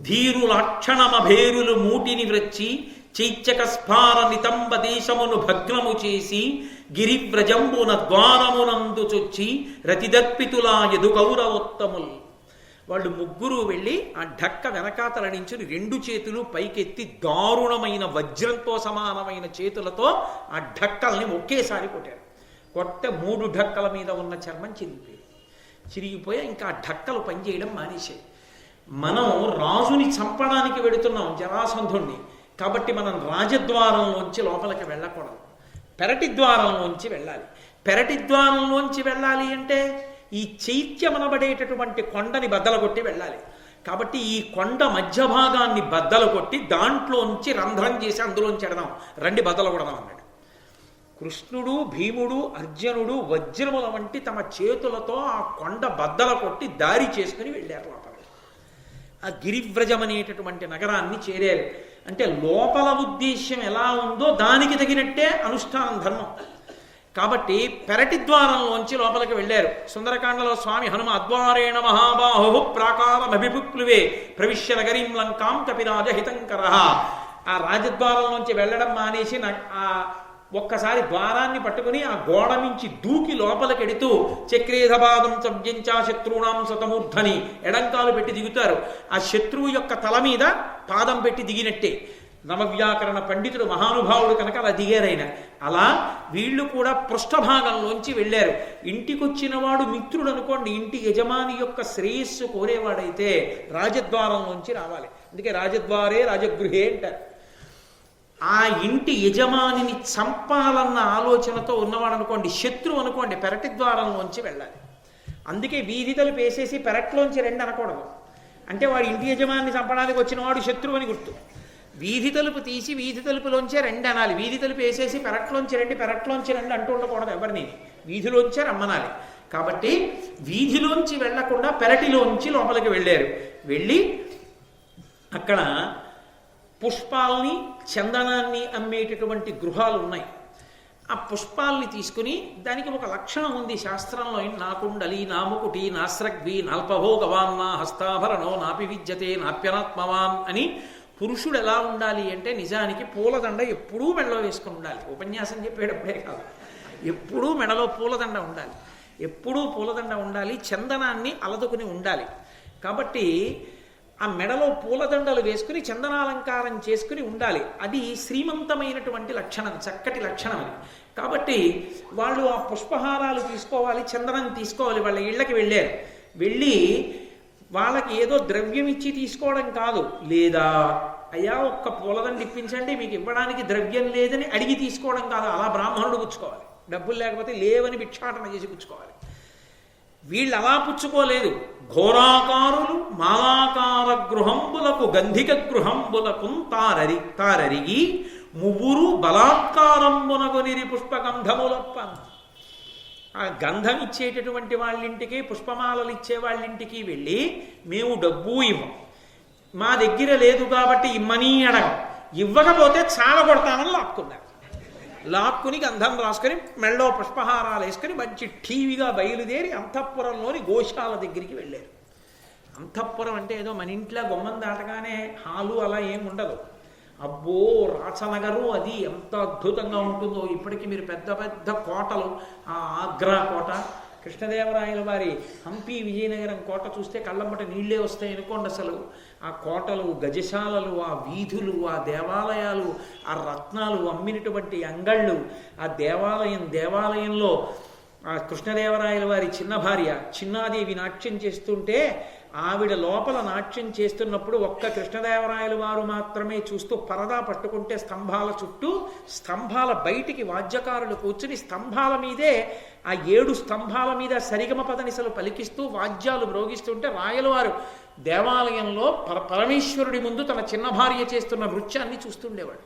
ధీరులాక్షణమభేరులు మూటిని వ్రచ్చి చైత్యక స్ఫార నితంబ దేశమును భగ్నము చేసి గిరివ్రజంబున ద్వారమునందు చొచ్చి రతిదర్పితులా యదు కౌరవోత్తముల్. వాళ్ళు ముగ్గురు వెళ్ళి ఆ ఢక్క వెనకాతల నుంచి 2 చేతులు పైకెత్తి దారుణమైన వజ్రంతో సమానమైన చేతులతో ఆ ఢక్కల్ని ఒకేసారి కొట్టారు. కొట్ట 3 ఢక్కల మీద ఉన్న చర్మం చిరిగిపోయి ఇంకా ఆ ఢక్కలు పనిచేయడం మానేశాయి. మనం రాజుని చంపడానికి వెడుతున్నాం జరాసంధుణ్ణి, కాబట్టి మనం రాజద్వారంలోంచి లోపలికి వెళ్ళకూడదు, పెరటి ద్వారంలోంచి వెళ్ళాలి. పెరటి ద్వారంలోంచి వెళ్ళాలి అంటే ఈ చైత్యమనబడేటటువంటి కొండని బద్దలగొట్టి వెళ్ళాలి. కాబట్టి ఈ కొండ మధ్య భాగాన్ని బద్దలు కొట్టి దాంట్లోంచి రంధ్రం చేసి అందులోంచి ఎడదాం, రండి బద్దలగొడదాం అన్నాడు. కృష్ణుడు, భీముడు, అర్జునుడు వజ్రముల వంటి తమ చేతులతో ఆ కొండ బద్దల కొట్టి దారి చేసుకుని వెళ్ళారు లోపల. ఆ గిరివ్రజం అనేటటువంటి నగరాన్ని చేరారు. అంటే లోపల ఉద్దేశ్యం ఎలా ఉందో దానికి తగినట్టే అనుష్ఠానం ధర్మం. కాబట్టి పెరటి ద్వారంలోంచి లోపలికి వెళ్ళారు. సుందరకాండలో స్వామి హనుమ అద్వారేణ మహాబాహు ప్రాకారమభిపుప్లువే ప్రవిశ్య నగరీం లంకాం కపిరాజ హితంకర. ఆ రాజద్వారంలోంచి వెళ్ళడం మానేసి ఆ ఒక్కసారి ద్వారాన్ని పట్టుకుని ఆ గోడ నుంచి దూకి లోపలికెడుతూ చక్రేధపాదం చవ్యంచా శత్రువునాం శతమూర్ధని ఎడంకాలు పెట్టి దిగుతారు. ఆ శత్రువు యొక్క తల మీద పాదం పెట్టి దిగినట్టే. నవవ్యాకరణ పండితుడు మహానుభావుడు కనుక అలా దిగారైన. అలా వీళ్ళు కూడా పృష్ఠభాగంలోంచి వెళ్ళారు. ఇంటికొచ్చిన వాడు మిత్రుడు అనుకోండి, ఇంటి యజమాని యొక్క శ్రేయస్సు కోరేవాడైతే రాజద్వారంలోంచి రావాలి. అందుకే రాజద్వారే రాజగృహే అంటారు. ఆ ఇంటి యజమానిని చంపాలన్న ఆలోచనతో ఉన్నవాడు అనుకోండి, శత్రువు అనుకోండి, పెరటి ద్వారంలోంచి వెళ్ళాలి. అందుకే వీధి తలుపు వేసేసి పెరట్లోంచి రండి అనకూడదు. అంటే వాడు ఇంటి యజమానిని చంపడానికి వచ్చిన వాడు శత్రువు అని గుర్తు. వీధి తలుపు తీసి వీధి తలుపులోంచే రండి అనాలి. వీధి తలుపు వేసేసి పెరట్లోంచి రండి అంటూ ఉండకూడదు ఎవరిని, వీధిలోంచే రమ్మనాలి. కాబట్టి వీధిలోంచి వెళ్లకుండా పెరటిలోంచి లోపలికి వెళ్ళారు. వెళ్ళి అక్కడ పుష్పాల్ని చందనాన్ని అమ్మేటటువంటి గృహాలు ఉన్నాయి. ఆ పుష్పాల్ని తీసుకుని, దానికి ఒక లక్షణం ఉంది శాస్త్రంలో, నాకుండలి నాముకుటి నాస్రగ్వి నాల్పభోగవాన్ నా హస్తాభరణో నాపి విద్యతే నాప్యనాత్మవాన్ అని. పురుషుడు ఎలా ఉండాలి అంటే నిజానికి పూలదండ ఎప్పుడూ మెడలో వేసుకుని ఉండాలి. ఉపన్యాసం చెప్పేటప్పుడే కాదు, ఎప్పుడూ మెడలో పూలదండ ఉండాలి, ఎప్పుడూ పూలదండ ఉండాలి, చందనాన్ని అలదుకుని ఉండాలి. కాబట్టి ఆ మెడలో పూలదండలు వేసుకుని చందనాలంకారం చేసుకుని ఉండాలి. అది శ్రీమంతమైనటువంటి లక్షణం, చక్కటి లక్షణం అది. కాబట్టి వాళ్ళు ఆ పుష్పహారాలు తీసుకోవాలి, చందనం తీసుకోవాలి. వాళ్ళ ఇళ్ళకి వెళ్ళారు. వెళ్ళి వాళ్ళకి ఏదో ద్రవ్యం ఇచ్చి తీసుకోవడం కాదు, లేదా అయ్యా ఒక్క పూలదండ ఇప్పించండి, మీకు ఇవ్వడానికి ద్రవ్యం లేదని అడిగి తీసుకోవడం కాదు, అలా బ్రాహ్మణుడు పుచ్చుకోవాలి. డబ్బులు లేకపోతే లేవని భిక్షాటన చేసి పుచ్చుకోవాలి. వీళ్ళు అలా పుచ్చుకోలేదు. ఘోరాకారులు మాలాకార గృహంబులకు గంధిక గృహంబులకు తారరిగి మువ్వురు బలాత్కారంబునగొనిరి పుష్పగంధములప్ప. ఆ గంధం ఇచ్చేటటువంటి వాళ్ళింటికి, పుష్పమాలలు ఇచ్చే వాళ్ళింటికి వెళ్ళి మేము డబ్బు ఇవ్వం, మా దగ్గర లేదు కాబట్టి ఇమ్మని అడగం, ఇవ్వకపోతే చాలా కొడతానని లాక్కున్నారు. లాక్కుని గంధం రాసుకొని మెళ్ళో పుష్పహారాలు వేసుకొని మంచి టీవీగా బయలుదేరి అంతఃపురంలోని గోశాల దగ్గరికి వెళ్ళారు. అంతఃపురం అంటే ఏదో మన ఇంట్లో గుమ్మం దాటగానే హాలు అలా ఏమి ఉండదు. అబ్బో రాచనగరు అది ఎంత అద్భుతంగా ఉంటుందో. ఇప్పటికీ మీరు పెద్ద పెద్ద కోటలు, ఆ ఆగ్రా కోట, కృష్ణదేవరాయల వారి హంపి విజయనగరం కోట చూస్తే కళ్ళమ్మట నీళ్లే వస్తాయి అనుకోండి. అసలు ఆ కోటలు, గజశాలలు, ఆ వీధులు, ఆ దేవాలయాలు, ఆ రత్నాలు అమ్మినటువంటి అంగళ్ళు, ఆ దేవాలయంలో ఆ కృష్ణదేవరాయల వారి చిన్న భార్య చిన్నాదేవి నాట్యం చేస్తుంటే ఆవిడ లోపల నాట్యం చేస్తున్నప్పుడు ఒక్క కృష్ణదేవరాయల వారు మాత్రమే చూస్తూ పరదా పట్టుకుంటే స్తంభాల చుట్టూ, స్తంభాల బయటికి వాద్యకారులు కూర్చుని స్తంభాల మీదే ఆ 7 స్తంభాల మీద సరిగమ పదనిసలు పలికిస్తూ వాద్యాలు మ్రోగిస్తుంటే రాయలవారు దేవాలయంలో పరమేశ్వరుడి ముందు తన చిన్న భార్య చేస్తున్న నృత్యాన్ని చూస్తుండేవాడు.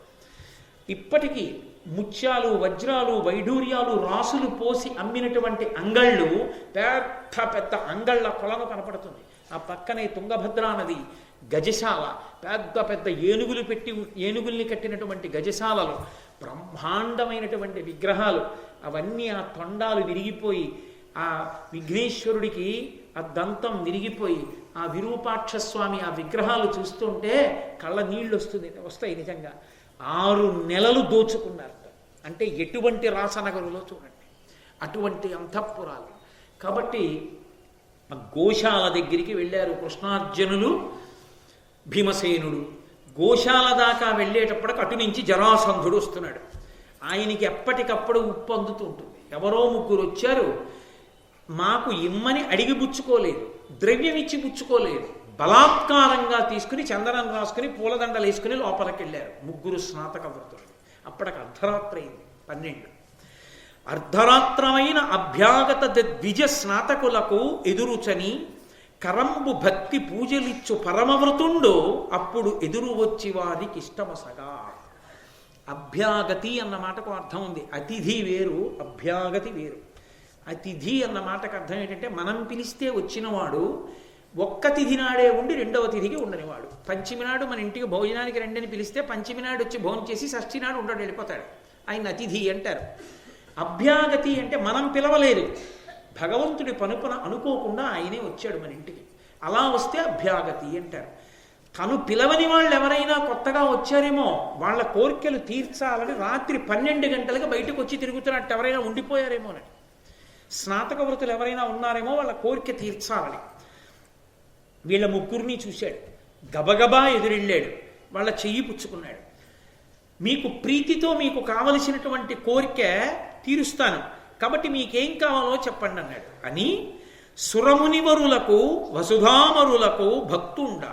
ఇప్పటికీ ముత్యాలు, వజ్రాలు, వైఢూర్యాలు, రాసులు పోసి అమ్మినటువంటి అంగళ్ళు, పెద్ద పెద్ద అంగళ్ళ కొలను కనపడుతుంది. ఆ పక్కనే తుంగభద్రా నది, గజశాల, పెద్ద పెద్ద ఏనుగుల్ని కట్టినటువంటి గజశాలలు, బ్రహ్మాండమైనటువంటి విగ్రహాలు, అవన్నీ ఆ తొండాలు విరిగిపోయి, ఆ విఘ్నేశ్వరుడికి ఆ దంతం విరిగిపోయి, ఆ విరూపాక్షస్వామి ఆ విగ్రహాలు చూస్తుంటే కళ్ళ నీళ్ళు వస్తాయి నిజంగా. 6 నెలలు దోచుకున్నారు. అంటే ఎటువంటి రాసనగరులో చూడండి, అటువంటి అంతఃపురాలు. కాబట్టి గోశాల దగ్గరికి వెళ్ళారు కృష్ణార్జునులు, భీమసేనుడు. గోశాల దాకా వెళ్ళేటప్పటికి అటు నుంచి జరాసంధుడు వస్తున్నాడు. ఆయనకి ఎప్పటికప్పుడు ఉప్పు అందుతూ ఉంటుంది. ఎవరో 3 వచ్చారు, మాకు ఇమ్మని అడిగి పుచ్చుకోలేదు, ద్రవ్యం ఇచ్చి పుచ్చుకోలేదు, బలాత్కారంగా తీసుకుని చందనం రాసుకుని పూలదండలు వేసుకుని లోపలికి వెళ్ళారు 3 స్నాతక వృత్తులు. అప్పటికి అర్ధరాత్రి అయింది, 12. అర్ధరాత్రమైన అభ్యాగత ద్విజ స్నాతకులకు ఎదురుచని కరంబు భక్తి పూజలిచ్చు పరమవృతుండో అప్పుడు ఎదురు వచ్చి వారికి ఇష్టమసగా. అభ్యాగతి అన్న మాటకు అర్థం ఉంది. అతిథి వేరు, అభ్యాగతి వేరు. అతిథి అన్న మాటకు అర్థం ఏంటంటే మనం పిలిస్తే వచ్చినవాడు ఒక్క తిథి నాడే ఉండి 2వ తిథికి ఉండనివాడు. పంచమి నాడు మన ఇంటికి భోజనానికి రండని పిలిస్తే పంచమి నాడు వచ్చి భోజనం చేసి షష్ఠి నాడు ఉండడు, వెళ్ళిపోతాడు. ఆయన అతిథి అంటారు. అభ్యాగతి అంటే మనం పిలవలేదు, భగవంతుడి పనుపున అనుకోకుండా ఆయనే వచ్చాడు మన ఇంటికి, అలా వస్తే అభ్యాగతి అంటారు. తను పిలవని వాళ్ళు ఎవరైనా కొత్తగా వచ్చారేమో వాళ్ళ కోరికలు తీర్చాలని రాత్రి 12 గంటలకు బయటకు వచ్చి తిరుగుతున్నట్టు ఎవరైనా ఉండిపోయారేమోనని, స్నాతక వృత్తులు ఎవరైనా ఉన్నారేమో వాళ్ళ కోరిక తీర్చాలని. వీళ్ళ 3 చూశాడు, గబగబా ఎదురెళ్ళాడు, వాళ్ళ చెయ్యి పుచ్చుకున్నాడు. మీకు ప్రీతితో మీకు కావలసినటువంటి కోరిక తీరుస్తాను, కాబట్టి మీకేం కావాలో చెప్పండి అన్నాడు. అని సురమునివరులకు వసుధామరులకు భక్తుండ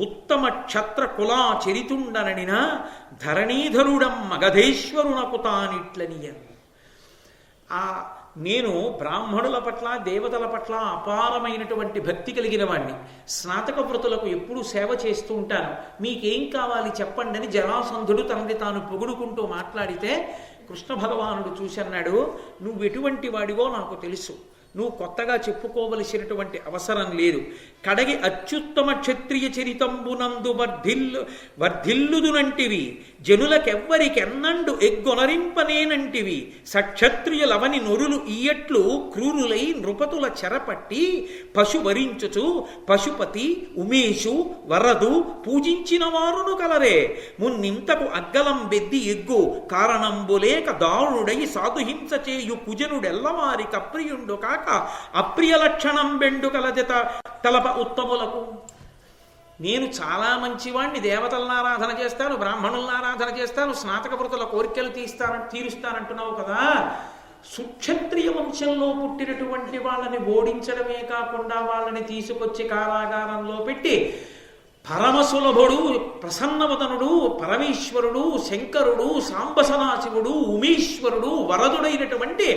ఉత్తమ క్షత్ర కులా చరితుండననిన ధరణీధరుడం మగధేశ్వరునకు తానిట్లనియను. నేను బ్రాహ్మణుల పట్ల, దేవతల పట్ల అపారమైనటువంటి భక్తి కలిగిన వాడిని, స్నాతక వృతులకు ఎప్పుడూ సేవ చేస్తూ ఉంటాను, మీకేం కావాలి చెప్పండి అని జరాసంధుడు తనని తాను పొగుడుకుంటూ మాట్లాడితే కృష్ణ భగవానుడు చూసి అన్నాడు, నువ్వు ఎటువంటి వాడివో నాకు తెలుసు, నువ్వు కొత్తగా చెప్పుకోవలసినటువంటి అవసరం లేదు. కడగి అత్యుత్తమ క్షత్రియ చరితంబునందు వర్ధిల్లుదునంటివి, జనులకెవ్వరికెన్నండు ఎగ్గొనరింపనేనంటివి, సక్షత్రియులవని నొరులు ఈయట్లు క్రూరులై నృపతుల చెరపట్టి పశువరించుచు పశుపతి ఉమేషు వరదు పూజించిన వారును కలరే, మున్నింతకు అగ్గలం బెద్ది ఎగ్గు కారణంబులేక దారుడై సాధుహింస చేయు కుజనుడెల్లవారి కప్రియుండు కాక అప్రియ లక్షణం బెండు కలజత తలప ఉత్తములకు. నేను చాలా మంచివాణ్ణి, దేవతలను ఆరాధన చేస్తాను, బ్రాహ్మణులను ఆరాధన చేస్తాను, స్నాతక వృతుల కోరికలు తీరుస్తానంటున్నావు కదా, సుక్షత్రియ వంశంలో పుట్టినటువంటి వాళ్ళని ఓడించడమే కాకుండా వాళ్ళని తీసుకొచ్చి కారాగారంలో పెట్టి పరమసులభుడు, ప్రసన్నవదనుడు, పరమేశ్వరుడు, శంకరుడు, సాంబసనాశివుడు, ఉమేశ్వరుడు, వరదుడైనటువంటి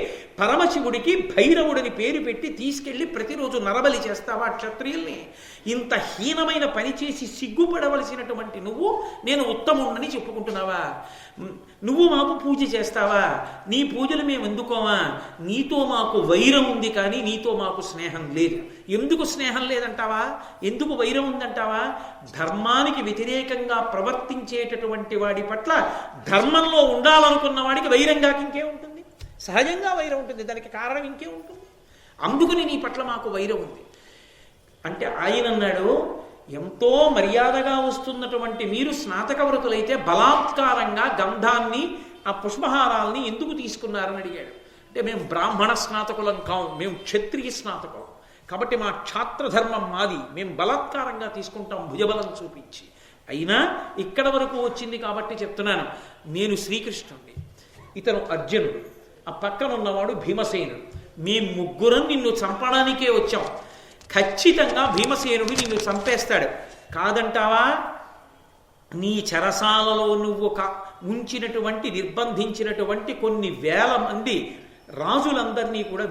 పరమశివుడికి భైరవుడిని పేరు పెట్టి తీసుకెళ్లి ప్రతిరోజు నరబలి చేస్తావా క్షత్రియుల్ని? ఇంత హీనమైన పని చేసి సిగ్గుపడవలసినటువంటి నువ్వు నేను ఉత్తముణ్ణని చెప్పుకుంటున్నావా? నువ్వు మాకు పూజ చేస్తావా? నీ పూజలు మేము ఎందుకోమా? నీతో మాకు వైరం ఉంది కానీ నీతో మాకు స్నేహం లేదు. ఎందుకు స్నేహం లేదంటావా? ఎందుకు వైరం ఉందంటావా? ధర్మానికి వ్యతిరేకంగా ప్రవర్తించేటటువంటి వాడి పట్ల ధర్మంలో ఉండాలనుకున్న వాడికి వైరంగా ఇంకే ఉంటుంది? సహజంగా వైరం ఉంటుంది. దానికి కారణం ఇంకే ఉంటుంది. అందుకని నీ పట్ల మాకు వైరం ఉంది అంటే ఆయన అన్నాడు, ఎంతో మర్యాదగా వస్తున్నటువంటి మీరు స్నాతక వ్రతులైతే బలాత్కారంగా గంధాన్ని ఆ పుష్పహారాల్ని ఎందుకు తీసుకున్నారని అడిగాడు. అంటే మేము బ్రాహ్మణ స్నాతకులం కావు, మేము క్షత్రియ స్నాతకులం, కాబట్టి మా క్షాత్రధర్మం మాది, మేము బలాత్కారంగా తీసుకుంటాం భుజబలం చూపించి. అయినా ఇక్కడ వరకు వచ్చింది కాబట్టి చెప్తున్నాను. నేను శ్రీకృష్ణుడిని, ఇతను అర్జునుడు, ఆ పక్కన ఉన్నవాడు భీమసేనుడు. మేము ముగ్గురం నిన్ను చంపడానికే వచ్చాం. ఖచ్చితంగా భీమసేనుడు నిన్ను చంపేస్తాడు. కాదంటావా? నీ చెరసాలలో నువ్వు ఉంచినటువంటి నిర్బంధించినటువంటి కొన్ని వేల మంది రాజులందరినీ కూడా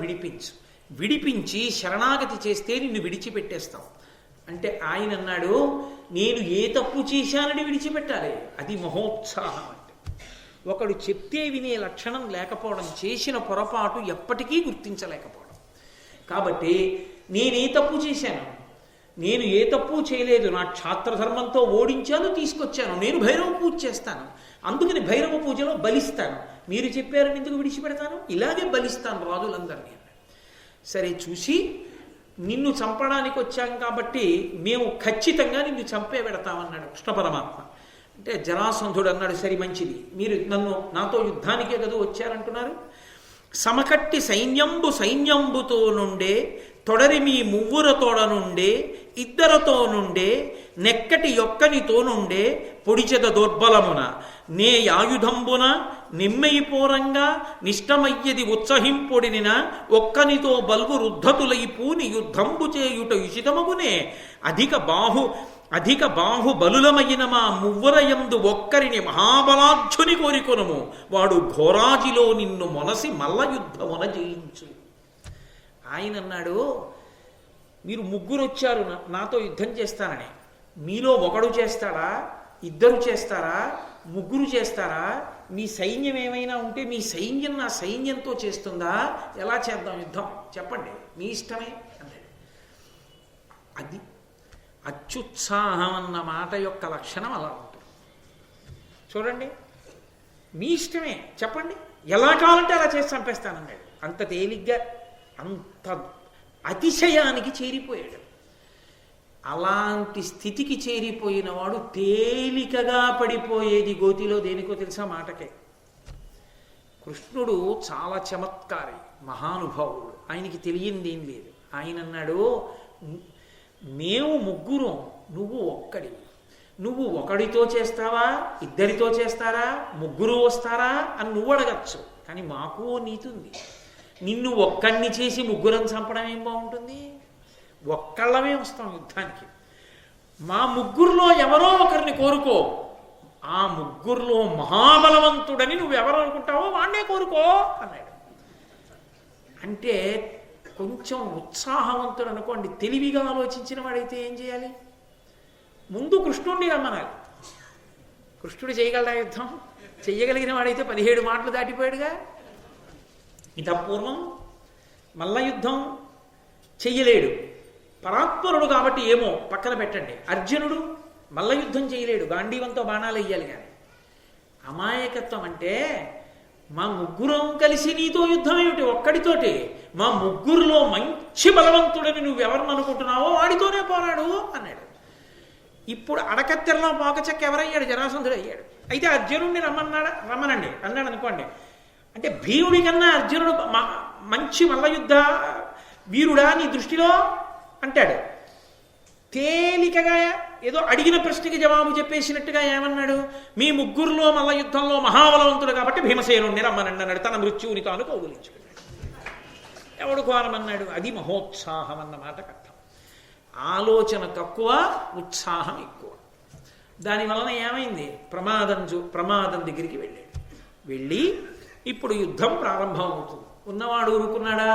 విడిపించి శరణాగతి చేస్తే నిన్ను విడిచిపెట్టేస్తాం అంటే ఆయన అన్నాడు, నేను ఏ తప్పు చేశానని విడిచిపెట్టాలి? అది మహోత్సాహం అంటే. ఒకడు చెప్తే వినే లక్షణం లేకపోవడం, చేసిన పొరపాటు ఎప్పటికీ గుర్తించలేకపోవడం. కాబట్టి నేనే తప్పు చేశాను? నేను ఏ తప్పు చేయలేదు. నా క్షాత్రధర్మంతో ఓడించాను, తీసుకొచ్చాను. నేను భైరవ పూజ చేస్తాను, అందుకని భైరవ పూజలో బలిస్తాను. మీరు చెప్పారని ఎందుకు విడిచిపెడతాను? ఇలాగే బలిస్తాను రాజులందరినీ. సరే, చూసి నిన్ను చంపడానికి వచ్చాం కాబట్టి మేము ఖచ్చితంగా నిన్ను చంపే పెడతామన్నాడు కృష్ణ పరమాత్మ. అంటే జరాసంధుడు అన్నాడు, సరి మంచిది, మీరు నాతో యుద్ధానికే కదా వచ్చారంటున్నారు. సమకట్టి సైన్యంబుతో నుండే తొడరి మీ మువ్వుర తోడ నుండే ఇద్దరతో నుండే నెక్కటి యొక్కనితో నుండే పొడిచెద దోర్బలమున నే ఆయుధంబున నిమ్మెయిపోరంగా నిష్టమయ్యది ఉత్సహింపొడిన ఒక్కనితో బల్గు రుద్ధతులైపూని యుద్ధంబు చేయుట ఉచితమగునే అధిక బాహుబలులమైన మా మువ్వరయందు ఒక్కరిని మహాబలాధ్యుని కోరికొనుము వాడు ఘోరాజిలో నిన్ను మొనసి మల్ల యుద్ధమున జయించు. ఆయన అన్నాడు, మీరు ముగ్గురు వచ్చారు నాతో యుద్ధం చేస్తానని. మీలో ఒకడు చేస్తాడా? ఇద్దరు చేస్తారా? ముగ్గురు చేస్తారా? మీ సైన్యం ఏమైనా ఉంటే మీ సైన్యం నా సైన్యంతో చేస్తుందా? ఎలా చేద్దాం యుద్ధం చెప్పండి, మీ ఇష్టమే అన్నాడు. అది అత్యుత్సాహం అన్న మాట యొక్క లక్షణం అలా ఉంటుంది. చూడండి, మీ ఇష్టమే చెప్పండి, ఎలా కావాలంటే అలా చేసి చంపేస్తానన్నాడు. అంత తేలిగ్గా, అంత అతిశయానికి చేరిపోయాడు. అలాంటి స్థితికి చేరిపోయిన వాడు తేలికగా పడిపోయేది గోతిలో దేనికో తెలుసా? మాటకే. కృష్ణుడు చాలా చమత్కారి, మహానుభావుడు, ఆయనకి తెలియంది ఏం లేదు. ఆయన అన్నాడు, మేము ముగ్గురం, నువ్వు ఒక్కడివి. నువ్వు ఒకడితో చేస్తావా, ఇద్దరితో చేస్తారా, ముగ్గురు వస్తారా అని నువ్వు అడగచ్చు. కానీ మాకు నీతి ఉంది. నిన్ను ఒక్కడిని చేసి ముగ్గురం చంపడం ఏం బాగుంటుంది? ఒక్కళ్ళమే వస్తాం యుద్ధానికి. మా ముగ్గురులో ఎవరో ఒకరిని కోరుకో, ఆ ముగ్గురులో మహాబలవంతుడని నువ్వెవరు అనుకుంటావో వాణ్ణే కోరుకో అన్నాడు. అంటే కొంచెం ఉత్సాహవంతుడు అనుకోండి, తెలివిగా ఆలోచించిన వాడైతే ఏం చేయాలి? ముందు కృష్ణుడిని రమ్మనాలి. కృష్ణుడు చేయగలడా యుద్ధం? చెయ్యగలిగిన వాడైతే 17 మాటలు దాటిపోయాడుగా. ఇతపూర్వం మల్ల యుద్ధం చెయ్యలేడు, పరాత్పరుడు కాబట్టి ఏమో పక్కన పెట్టండి. అర్జునుడు మల్ల యుద్ధం చేయలేడు, గాంధీవంతో బాణాలు వేయాలి. కానీ అమాయకత్వం అంటే, మా ముగ్గురం కలిసి నీతో యుద్ధం ఏమిటి ఒక్కడితోటి? మా ముగ్గురులో మంచి బలవంతుడని నువ్వెవరిని అనుకుంటున్నావో వాడితోనే పోరాడు అన్నాడు. ఇప్పుడు అడకత్తెరలో పోకచెక్క ఎవరయ్యాడు? జరాసంధుడు అయ్యాడు. అయితే అర్జునుడిని రమ్మనండి అన్నాడు అనుకోండి. అంటే భీముడి కన్నా అర్జునుడు మంచి మల్లయుద్ధ వీరుడా నీ దృష్టిలో అంటాడు. తేలికగా ఏదో అడిగిన ప్రశ్నకి జవాబు చెప్పేసినట్టుగా ఏమన్నాడు? మీ ముగ్గురులో మల్ల యుద్ధంలో మహాబలవంతుడు కాబట్టి భీమసేనుణ్ణి రమ్మనండి అన్నాడు. తన మృత్యువుని తాను కౌగులించుకున్నాడు. ఎవడు కోరమన్నాడు? అది మహోత్సాహం అన్న మాటకు అర్థం. ఆలోచన తక్కువ, ఉత్సాహం ఎక్కువ. దానివలన ఏమైంది? ప్రమాదం దగ్గరికి వెళ్ళి ఇప్పుడు యుద్ధం ప్రారంభం అవుతుంది. ఉన్నవాడు ఊరుకున్నాడా?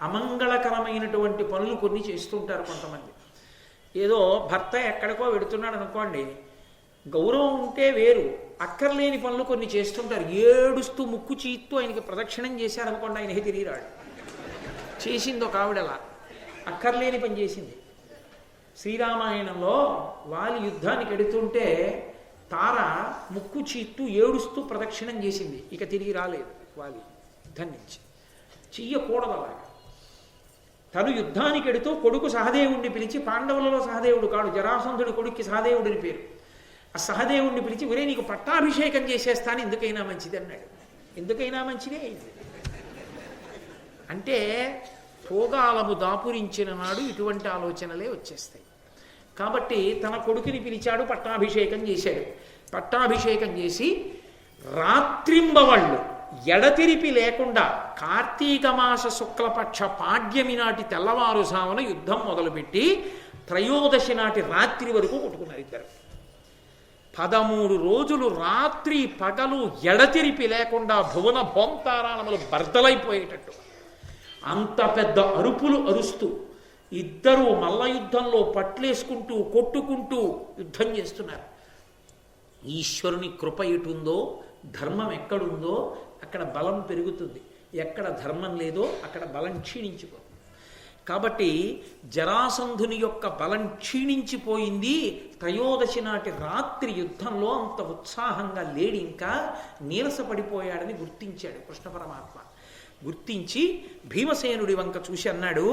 అమంగళకరమైనటువంటి పనులు కొన్ని చేస్తుంటారు కొంతమంది. ఏదో భర్త ఎక్కడికో వెడుతున్నాడు అనుకోండి, గౌరవం ఉంటే వేరు, అక్కర్లేని పనులు కొన్ని చేస్తుంటారు. ఏడుస్తూ ముక్కు చీత్తూ ఆయనకి ప్రదక్షిణం చేశారనుకోండి, ఆయనకి తిరిగి రాడు. చేసింది ఒక ఆవిడలా అక్కర్లేని పని చేసింది. శ్రీరామాయణంలో వాలి యుద్ధానికి ఎడుతుంటే తార ముక్కు చీత్తూ ఏడుస్తూ ప్రదక్షిణం చేసింది. ఇక తిరిగి రాలేదు వాలి యుద్ధం నుంచి. చెయ్యకూడదు అలాగా. తను యుద్ధానికి ఎడుతూ కొడుకు సహదేవుడిని పిలిచి, పాండవులలో సహదేవుడు కాడు, జరాసంధుడి కొడుక్కి సహదేవుడిని పేరు, ఆ సహదేవుడిని పిలిచి, ఒరే నీకు పట్టాభిషేకం చేసేస్తాను, ఎందుకైనా మంచిది అన్నాడు. ఎందుకైనా మంచిదే అయింది. అంటే భోగాలము దాపురించిన నాడు ఇటువంటి ఆలోచనలే వచ్చేస్తాయి. కాబట్టి తన కొడుకుని పిలిచాడు, పట్టాభిషేకం చేశాడు. పట్టాభిషేకం చేసి రాత్రింబవళ్ళు ఎడతెరిపి లేకుండా కార్తీక మాస శుక్లపక్ష పాడ్యమి నాటి తెల్లవారుజామున యుద్ధం మొదలుపెట్టి త్రయోదశి నాటి రాత్రి వరకు కొట్టుకున్నారు ఇద్దరు. 13 రోజులు రాత్రి పగలు ఎడతెరిపి లేకుండా భువన భోంతారాణములు బర్దలైపోయేటట్టు అంత పెద్ద అరుపులు అరుస్తూ ఇద్దరూ మల్ల యుద్ధంలో పట్లేసుకుంటూ కొట్టుకుంటూ యుద్ధం చేస్తున్నారు. ఈశ్వరుని కృప ఎటుందో, ధర్మం ఎక్కడుందో అక్కడ బలం పెరుగుతుంది, ఎక్కడ ధర్మం లేదో అక్కడ బలం క్షీణించిపోతుంది. కాబట్టి జరాసంధుని యొక్క బలం క్షీణించిపోయింది. త్రయోదశి నాటి రాత్రి యుద్ధంలో అంత ఉత్సాహంగా లేడి, ఇంకా నీరసపడిపోయాడని గుర్తించాడు కృష్ణ పరమాత్మ. గుర్తించి భీమసేనుడి వంక చూసి అన్నాడు,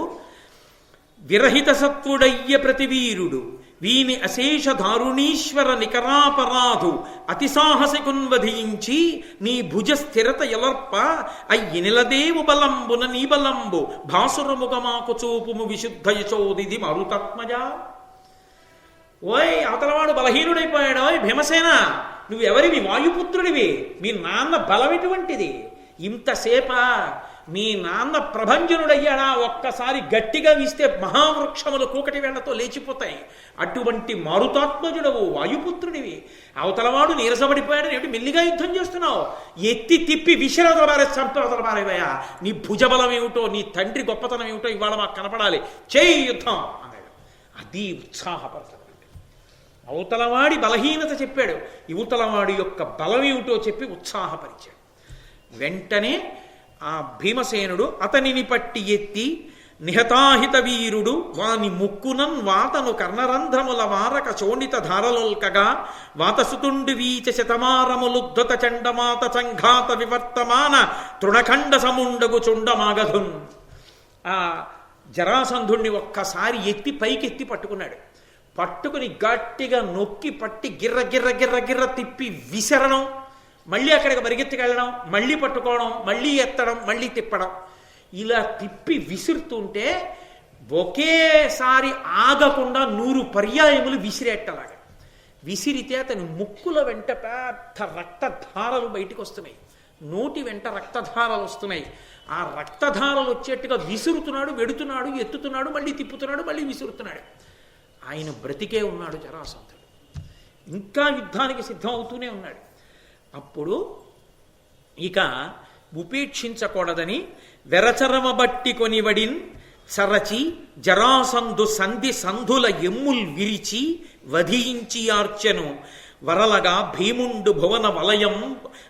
విరహిత సత్వుడయ్య ప్రతివీరుడు వీని అశేష దారుణీశ్వర నికరాపరాధు అతి సాహసికున్వధించి నీ భుజ స్థిరత ఎలర్ప అయ్యి నిలదేవు బలంబున నీ బలంబు భాసురముగమాకు చూపుము విశుద్ధ యశోదిది మరుతత్మజ. ఓయ్ అవతలవాడు బలహీనుడైపోయాడు. ఓయ్ భీమసేన, నువ్వెవరివి? వాయుపుత్రుడివి. మీ నాన్న బలం ఎటువంటిది? ఇంతసేపా మీ నాన్న ప్రభంజనుడయ్యాడా? ఒక్కసారి గట్టిగా వీస్తే మహావృక్షములు కూకటి వేళ్లతో లేచిపోతాయి. అటువంటి మారుతాత్మజుడవు, వాయుపుత్రుడివి. అవతలవాడు నీరసపడిపోయాడు, ఏమిటి మెల్లిగా యుద్ధం చేస్తున్నావు? ఎత్తి తిప్పి విశరదలబారే సంపదలబారేవయ్యా. నీ భుజబలం ఏమిటో, నీ తండ్రి గొప్పతనం ఏమిటో ఇవాళ మాకు కనపడాలి, చేయి యుద్ధం అన్నాడు. అది ఉత్సాహపరచడం. అవతలవాడి బలహీనత చెప్పాడు, యువతలవాడి యొక్క బలం ఏమిటో చెప్పి ఉత్సాహపరిచాడు. వెంటనే ఆ భీమసేనుడు అతనిని పట్టి ఎత్తి నిహతాహిత వీరుడు వాని ముక్కునన్ వాతను కర్ణరంధ్రముల వారక చోణిత ధారలొల్కగా వాతసుతుండు వీచ శతమారములుద్ధత చండమాత సంఘాత వివర్తమాన తృణఖండ సముండగు చుండమాగధున్. ఆ జరాసంధుణ్ణి ఒక్కసారి ఎత్తి పైకెత్తి పట్టుకున్నాడు. పట్టుకుని గట్టిగా నొక్కి పట్టి గిర్ర గిర్ర గిర్ర గిర్ర తిప్పి విసరడం, మళ్ళీ అక్కడికి పరిగెత్తుకెళ్ళడం, మళ్ళీ పట్టుకోవడం, మళ్ళీ ఎత్తడం, మళ్ళీ తిప్పడం. ఇలా తిప్పి విసురుతుంటే ఒకేసారి ఆగకుండా 100 పర్యాయములు విసిరేట్టలాగా విసిరితే అతని ముక్కుల వెంట పెద్ద రక్తధారలు బయటకు వస్తున్నాయి, నోటి వెంట రక్తధారలు వస్తున్నాయి. ఆ రక్తధారలు వచ్చేట్టుగా విసురుతున్నాడు, వెడుతున్నాడు, ఎత్తుతున్నాడు, మళ్ళీ తిప్పుతున్నాడు, మళ్ళీ విసురుతున్నాడు. ఆయన బ్రతికే ఉన్నాడు జరాసంధుడు. ఇంకా యుద్ధానికి సిద్ధం అవుతూనే ఉన్నాడు. అప్పుడు ఇక ఉపేక్షించకూడదని వెరచరమ బట్టి కొనివడిన్ చరచి జరాసంధు సంధి సంధుల ఎమ్ముల్ విరిచి వధించి ఆర్చెను వరలగా భీముండు భువన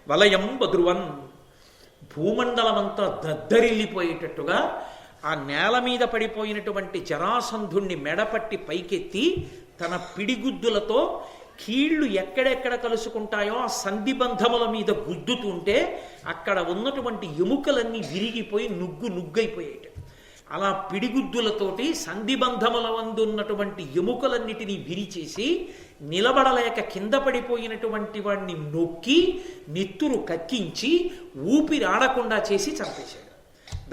వలయం బద్రువన్. భూమండలమంతా దద్దరిల్లిపోయేటట్టుగా ఆ నేల మీద పడిపోయినటువంటి జరాసంధుణ్ణి మెడపట్టి పైకెత్తి తన పిడిగుద్దులతో కీళ్లు ఎక్కడెక్కడ కలుసుకుంటాయో ఆ సంధిబంధముల మీద గుద్దుతుంటే అక్కడ ఉన్నటువంటి ఎముకలన్నీ విరిగిపోయి నుగ్గైపోయాయి. అలా పిడిగుద్దులతోటి సంధిబంధముల వందున్నటువంటి ఎముకలన్నిటినీ విరిచేసి నిలబడలేక కింద పడిపోయినటువంటి వాడిని నొక్కి నెత్తురు కక్కించి ఊపిరాడకుండా చేసి చంపేశాడు.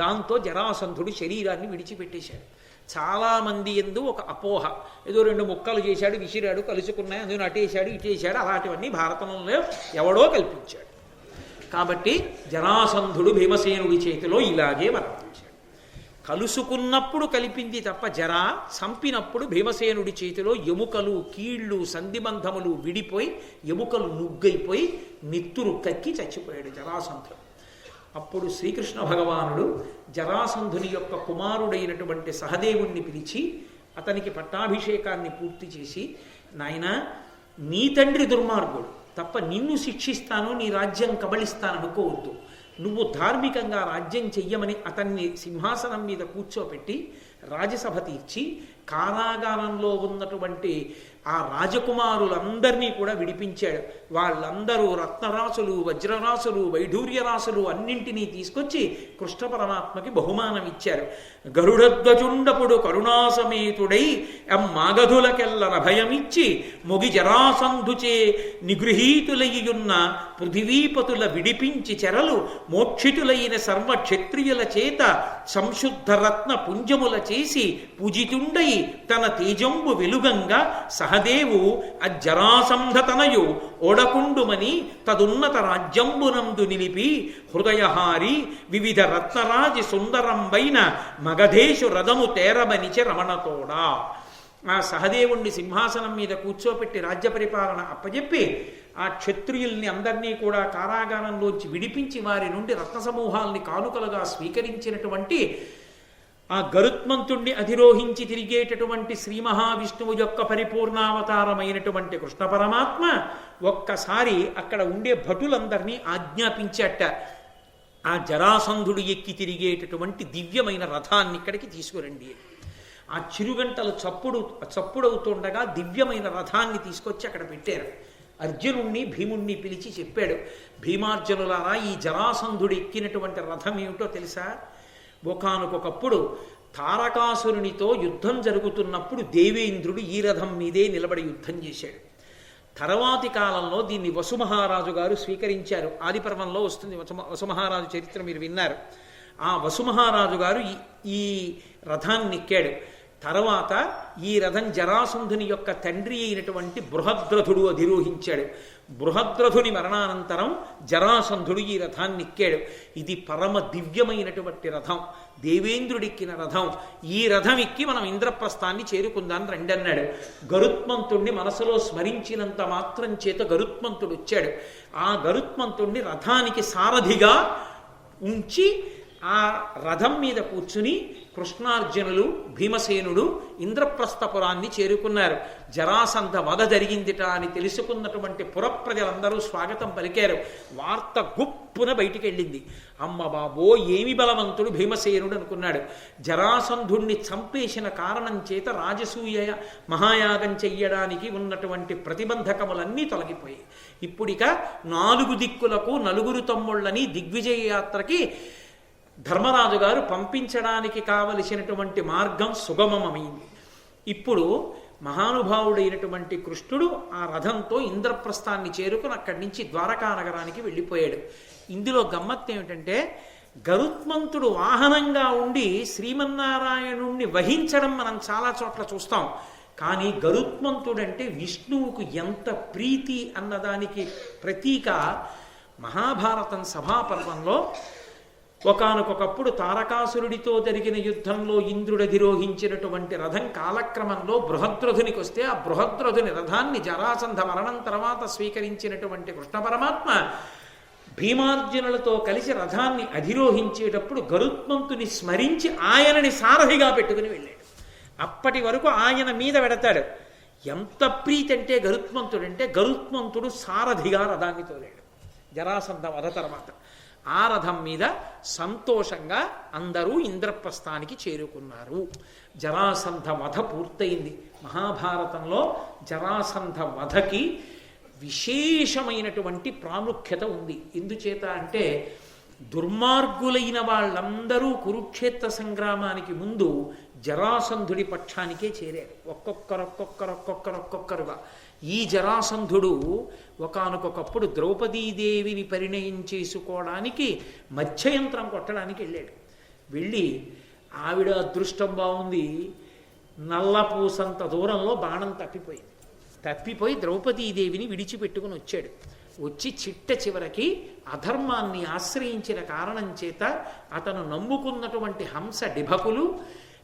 దాంతో జరాసంధుడు శరీరాన్ని విడిచిపెట్టేశాడు. చాలామంది ఎందు ఒక అపోహ, ఏదో 2 ముక్కలు చేశాడు, విసిరాడు, కలుసుకున్నాయి, అందులో అటేశాడు ఇటేశాడు, అలాంటివన్నీ భారతంలో ఎవడో కల్పించాడు. కాబట్టి జరాసంధుడు భీమసేనుడి చేతిలో ఇలాగే మరణించాడు. కలుసుకున్నప్పుడు కలిపింది తప్ప జర, చంపినప్పుడు భీమసేనుడి చేతిలో ఎముకలు కీళ్ళు సంధిబంధములు విడిపోయి ఎముకలు నుగ్గైపోయి నెత్తురు కక్కి చచ్చిపోయాడు జరాసంధుడు. అప్పుడు శ్రీకృష్ణ భగవానుడు జరాసంధుని యొక్క కుమారుడైనటువంటి సహదేవుణ్ణి పిలిచి అతనికి పట్టాభిషేకాన్ని పూర్తి చేసి, నాయనా, నీ తండ్రి దుర్మార్గుడు తప్ప నిన్ను శిక్షిస్తాను, నీ రాజ్యం కబళిస్తాననుకోవద్దు. నువ్వు ధార్మికంగా రాజ్యం చెయ్యమని అతన్ని సింహాసనం మీద కూర్చోపెట్టి రాజసభ తీర్చి కారాగారంలో ఉన్నటువంటి ఆ రాజకుమారులందరినీ కూడా విడిపించాడు. వాళ్ళందరూ రత్నరాసులు, వజ్రరాసులు, వైఢూర్యరాసులు అన్నింటినీ తీసుకొచ్చి కృష్ణ పరమాత్మకి బహుమానం ఇచ్చారు. గరుడధ్వజుండపుడు కరుణాసమేతుడై మాగధులకెల్లర భయమిచ్చి మొగి జరాసంధుచే నిగృహీతులయ్యున్న పృథివీపతుల విడిపించి చెరలు మోక్షితులైన సర్వక్షత్రియుల చేత సంశుద్ధ రత్న పుంజముల చేసి పూజితుండై తన తేజంబు వెలుగంగా సహదేవు అజ్జరాసంధతనయు ఓడకుండుమని తదున్నత రాజ్యంబునందు నిలిపి హృదయహారి వివిధ రత్నరాజి సుందరంబైన మగధేశు రథము తేరమనిచె రమణతోడా. ఆ సహదేవుణ్ణి సింహాసనం మీద కూర్చోపెట్టి రాజ్య పరిపాలన అప్పచెప్పి ఆ క్షత్రియుల్ని అందరినీ కూడా కారాగారంలోంచి విడిపించి వారి నుండి రత్న సమూహాల్ని కానుకలుగా స్వీకరించినటువంటి ఆ గరుత్మంతుణ్ణి అధిరోహించి తిరిగేటటువంటి శ్రీ మహావిష్ణువు యొక్క పరిపూర్ణావతారమైనటువంటి కృష్ణ పరమాత్మ ఒక్కసారి అక్కడ ఉండే భటులందరినీ ఆజ్ఞాపించట, ఆ జరాసంధుడు ఎక్కి తిరిగేటటువంటి దివ్యమైన రథాన్ని ఇక్కడికి తీసుకురండి. ఆ చిరుగంటలు చప్పుడవుతుండగా దివ్యమైన రథాన్ని తీసుకొచ్చి అక్కడ పెట్టారు. అర్జునుణ్ణి భీముణ్ణి పిలిచి చెప్పాడు, భీమార్జునులారా, ఈ జరాసంధుడు ఎక్కినటువంటి రథం ఏమిటో తెలుసా? ఒకానొకప్పుడు తారకాసురునితో యుద్ధం జరుగుతున్నప్పుడు దేవేంద్రుడు ఈ రథం మీదే నిలబడి యుద్ధం చేశాడు. తర్వాతి కాలంలో దీన్ని వసుమహారాజు గారు స్వీకరించారు. ఆదిపర్వంలో వస్తుంది వసుమహారాజు చరిత్ర, మీరు విన్నారు. ఆ వసుమహారాజు గారు ఈ రథాన్ని ఎక్కాడు. తర్వాత ఈ రథం జరాసంధుని యొక్క తండ్రి అయినటువంటి బృహద్రథుడు అధిరోహించాడు. బృహద్రథుని మరణానంతరం జరాసంధుడు ఈ రథాన్ని ఎక్కాడు. ఇది పరమ దివ్యమైనటువంటి రథం, దేవేంద్రుడిక్కిన రథం. ఈ రథం ఎక్కి మనం ఇంద్రప్రస్థాన్ని చేరుకుందాం రండి అన్నాడు. గరుత్మంతుణ్ణి మనసులో స్మరించినంత మాత్రం చేత గరుత్మంతుడు వచ్చాడు. ఆ గరుత్మంతుణ్ణి రథానికి సారథిగా ఉంచి ఆ రథం మీద కూర్చుని కృష్ణార్జునులు భీమసేనుడు ఇంద్రప్రస్థపురాన్ని చేరుకున్నారు. జరాసంధ వధ జరిగిందిట అని తెలుసుకున్నటువంటి పురప్రజలందరూ స్వాగతం పలికారు. వార్త గుప్పున బయటికి వెళ్ళింది. అమ్మ బాబో, ఏమి బలవంతుడు భీమసేనుడు అనుకున్నాడు. జరాసంధుణ్ణి చంపేసిన కారణం చేత రాజసూయ మహాయాగం చెయ్యడానికి ఉన్నటువంటి ప్రతిబంధకములన్నీ తొలగిపోయాయి. ఇప్పుడిక 4 దిక్కులకు 4 తమ్ముళ్ళని దిగ్విజయ యాత్రకి ధర్మరాజు గారు పంపించడానికి కావలసినటువంటి మార్గం సుగమమైంది. ఇప్పుడు మహానుభావుడైనటువంటి కృష్ణుడు ఆ రథంతో ఇంద్రప్రస్థాన్ని చేరుకుని అక్కడి నుంచి ద్వారకా నగరానికి వెళ్ళిపోయాడు. ఇందులో గమ్మత్తు ఏమిటంటే, గరుత్మంతుడు వాహనంగా ఉండి శ్రీమన్నారాయణుణ్ణి వహించడం మనం చాలా చోట్ల చూస్తాం. కానీ గరుత్మంతుడంటే విష్ణువుకు ఎంత ప్రీతి అన్నదానికి ప్రతీక మహాభారతం సభాపర్వంలో ఒకానొకప్పుడు తారకాసురుడితో జరిగిన యుద్ధంలో ఇంద్రుడధిరోహించినటువంటి రథం కాలక్రమంలో బృహద్రథునికి వస్తే ఆ బృహద్రథుని రథాన్ని జరాసంధ మరణం తర్వాత స్వీకరించినటువంటి కృష్ణ పరమాత్మ భీమార్జునులతో కలిసి రథాన్ని అధిరోహించేటప్పుడు గరుత్మంతుని స్మరించి ఆయనని సారథిగా పెట్టుకుని వెళ్ళాడు. అప్పటి వరకు ఆయన మీద పెడతాడు. ఎంత ప్రీతి అంటే గరుత్మంతుడంటే, గరుత్మంతుడు సారథిగా రథాన్ని తోలాడు జరాసంధ వధ తర్వాత. ఆ రథం మీద సంతోషంగా అందరూ ఇంద్రప్రస్థానికి చేరుకున్నారు. జరాసంధ వధ పూర్తయింది. మహాభారతంలో జరాసంధ వధకి విశేషమైనటువంటి ప్రాముఖ్యత ఉంది. ఎందుచేత అంటే, దుర్మార్గులైన వాళ్ళందరూ కురుక్షేత్ర సంగ్రామానికి ముందు జరాసంధుడి పక్షానికే చేరారు. ఒక్కొక్కరుగా. ఈ జరాసంధుడు ఒకానొకప్పుడు ద్రౌపదీదేవిని పరిణయం చేసుకోవడానికి మత్స్యయంత్రం కొట్టడానికి వెళ్ళాడు. వెళ్ళి ఆవిడ అదృష్టం బాగుంది, నల్లపూసంత దూరంలో బాణం తప్పిపోయి ద్రౌపదీదేవిని విడిచిపెట్టుకుని వచ్చాడు. వచ్చి చిట్ట చివరికి అధర్మాన్ని ఆశ్రయించిన కారణం చేత అతను నమ్ముకున్నటువంటి హంస డిభకులు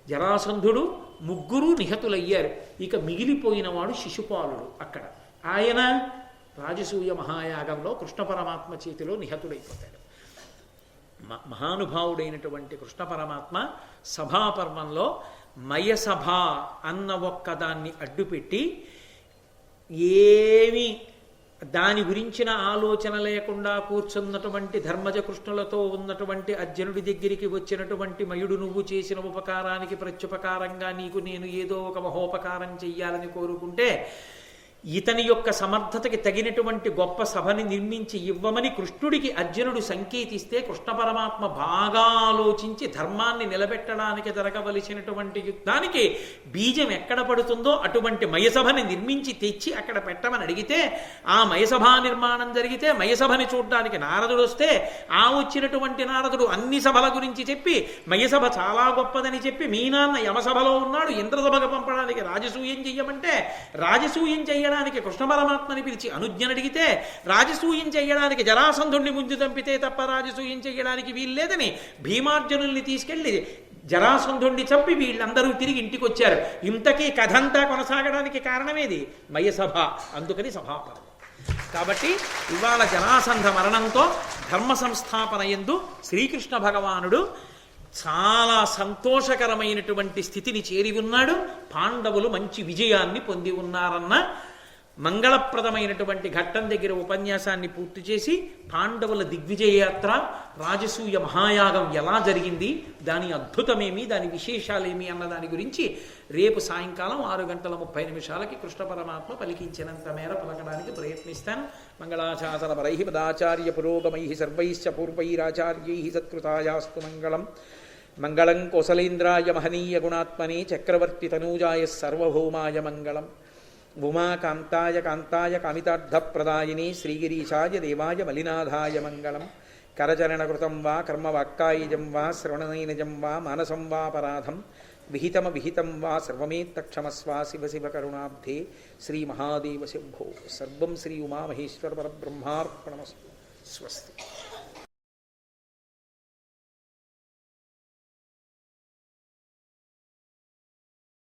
జరాసంధుడు ముగ్గురు నిహతులయ్యారు. ఇక మిగిలిపోయిన వాడు శిశుపాలుడు. అక్కడ ఆయన రాజసూయ మహాయాగంలో కృష్ణ పరమాత్మ చేతిలో నిహతుడైపోతాడు. మహానుభావుడైనటువంటి కృష్ణ పరమాత్మ సభాపర్వంలో మయసభ అన్న ఒక్కదాన్ని అడ్డుపెట్టి ఏమి దాని గురించిన ఆలోచన లేకుండా కూర్చున్నటువంటి ధర్మజ కృష్ణులతో ఉన్నటువంటి అర్జునుడి దగ్గరికి వచ్చినటువంటి మయుడు నువ్వు చేసిన ఉపకారానికి ప్రత్యుపకారంగా నీకు నేను ఏదో ఒక మహోపకారం చెయ్యాలని కోరుకుంటే ఇతని యొక్క సమర్థతకి తగినటువంటి గొప్ప సభని నిర్మించి ఇవ్వమని కృష్ణుడికి అర్జునుడు సంకేతిస్తే కృష్ణ పరమాత్మ బాగా ఆలోచించి ధర్మాన్ని నిలబెట్టడానికి జరగవలసినటువంటి యుద్ధానికి బీజం ఎక్కడ పడుతుందో అటువంటి మయసభని నిర్మించి తెచ్చి అక్కడ పెట్టమని అడిగితే ఆ మయసభా నిర్మాణం జరిగితే మయసభని చూడడానికి నారదుడు వస్తే ఆ వచ్చినటువంటి నారదుడు అన్ని సభల గురించి చెప్పి మయసభ చాలా గొప్పదని చెప్పి మీ నాన్న యమసభలో ఉన్నాడు ఇంద్రసభకు పంపడానికి రాజసూయం చెయ్యమంటే రాజసూయం చెయ్యడానికి కృష్ణ పరమాత్మని పిలిచి అనుజ్ఞను అడిగితే రాజసూయం చేయడానికి జరాసంధుణ్ణి ముందు చంపితే తప్ప రాజసూయం చేయడానికి వీల్లేదని భీమార్జునుల్ని తీసుకెళ్లి జరాసంధుణ్ణి చంపి వీళ్ళందరూ తిరిగి ఇంటికి వచ్చారు. ఇంతకీ కథంతా కొనసాగడానికి కారణమేది మయసభ. అందుకని సభాపర్వం. కాబట్టి ఇవాళ జరాసంధ మరణంతో ధర్మ సంస్థాపన యందు శ్రీకృష్ణ భగవానుడు చాలా సంతోషకరమైనటువంటి స్థితిని చేరి ఉన్నాడు. పాండవులు మంచి విజయాన్ని పొంది ఉన్నారన్న మంగళప్రదమైనటువంటి ఘట్టం దగ్గర ఉపన్యాసాన్ని పూర్తి చేసి పాండవుల దిగ్విజయయాత్ర రాజసూయ మహాయాగం ఎలా జరిగింది, దాని అద్భుతమేమి, దాని విశేషాలేమి అన్న దాని గురించి రేపు సాయంకాలం 6:30 కృష్ణ పరమాత్మ పలికించినంత మేర పలకడానికి ప్రయత్నిస్తాను. మంగళాశాసన పరై పదాచార్య పురోగమై సర్వైశ్చ పూర్వైరాచార్యై సత్కృతాయాస్తు మంగళం. మంగళం కోసలేంద్రాయ మహనీయ గుణాత్మనే చక్రవర్తి తనూజాయ సర్వభౌమాయ మంగళం. ఉమాకాంతాయ కాంతాయ కామితార్థప్రదాయిని శ్రీగిరీశాయ దేవాయ మలినాథాయ మంగళం. కరచరణకృతం వా కర్మవాక్కాయజం వా శ్రవణనైనజం వా మానసం వా పరాధం విహితం వా సర్వమేత్తక్షమస్వ శివ శివ కరుణాబ్ధే శ్రీ మహాదేవ శంభో. సర్వం శ్రీ ఉమామహేశ్వర పరబ్రహ్మార్పణమస్తు. స్వస్తి.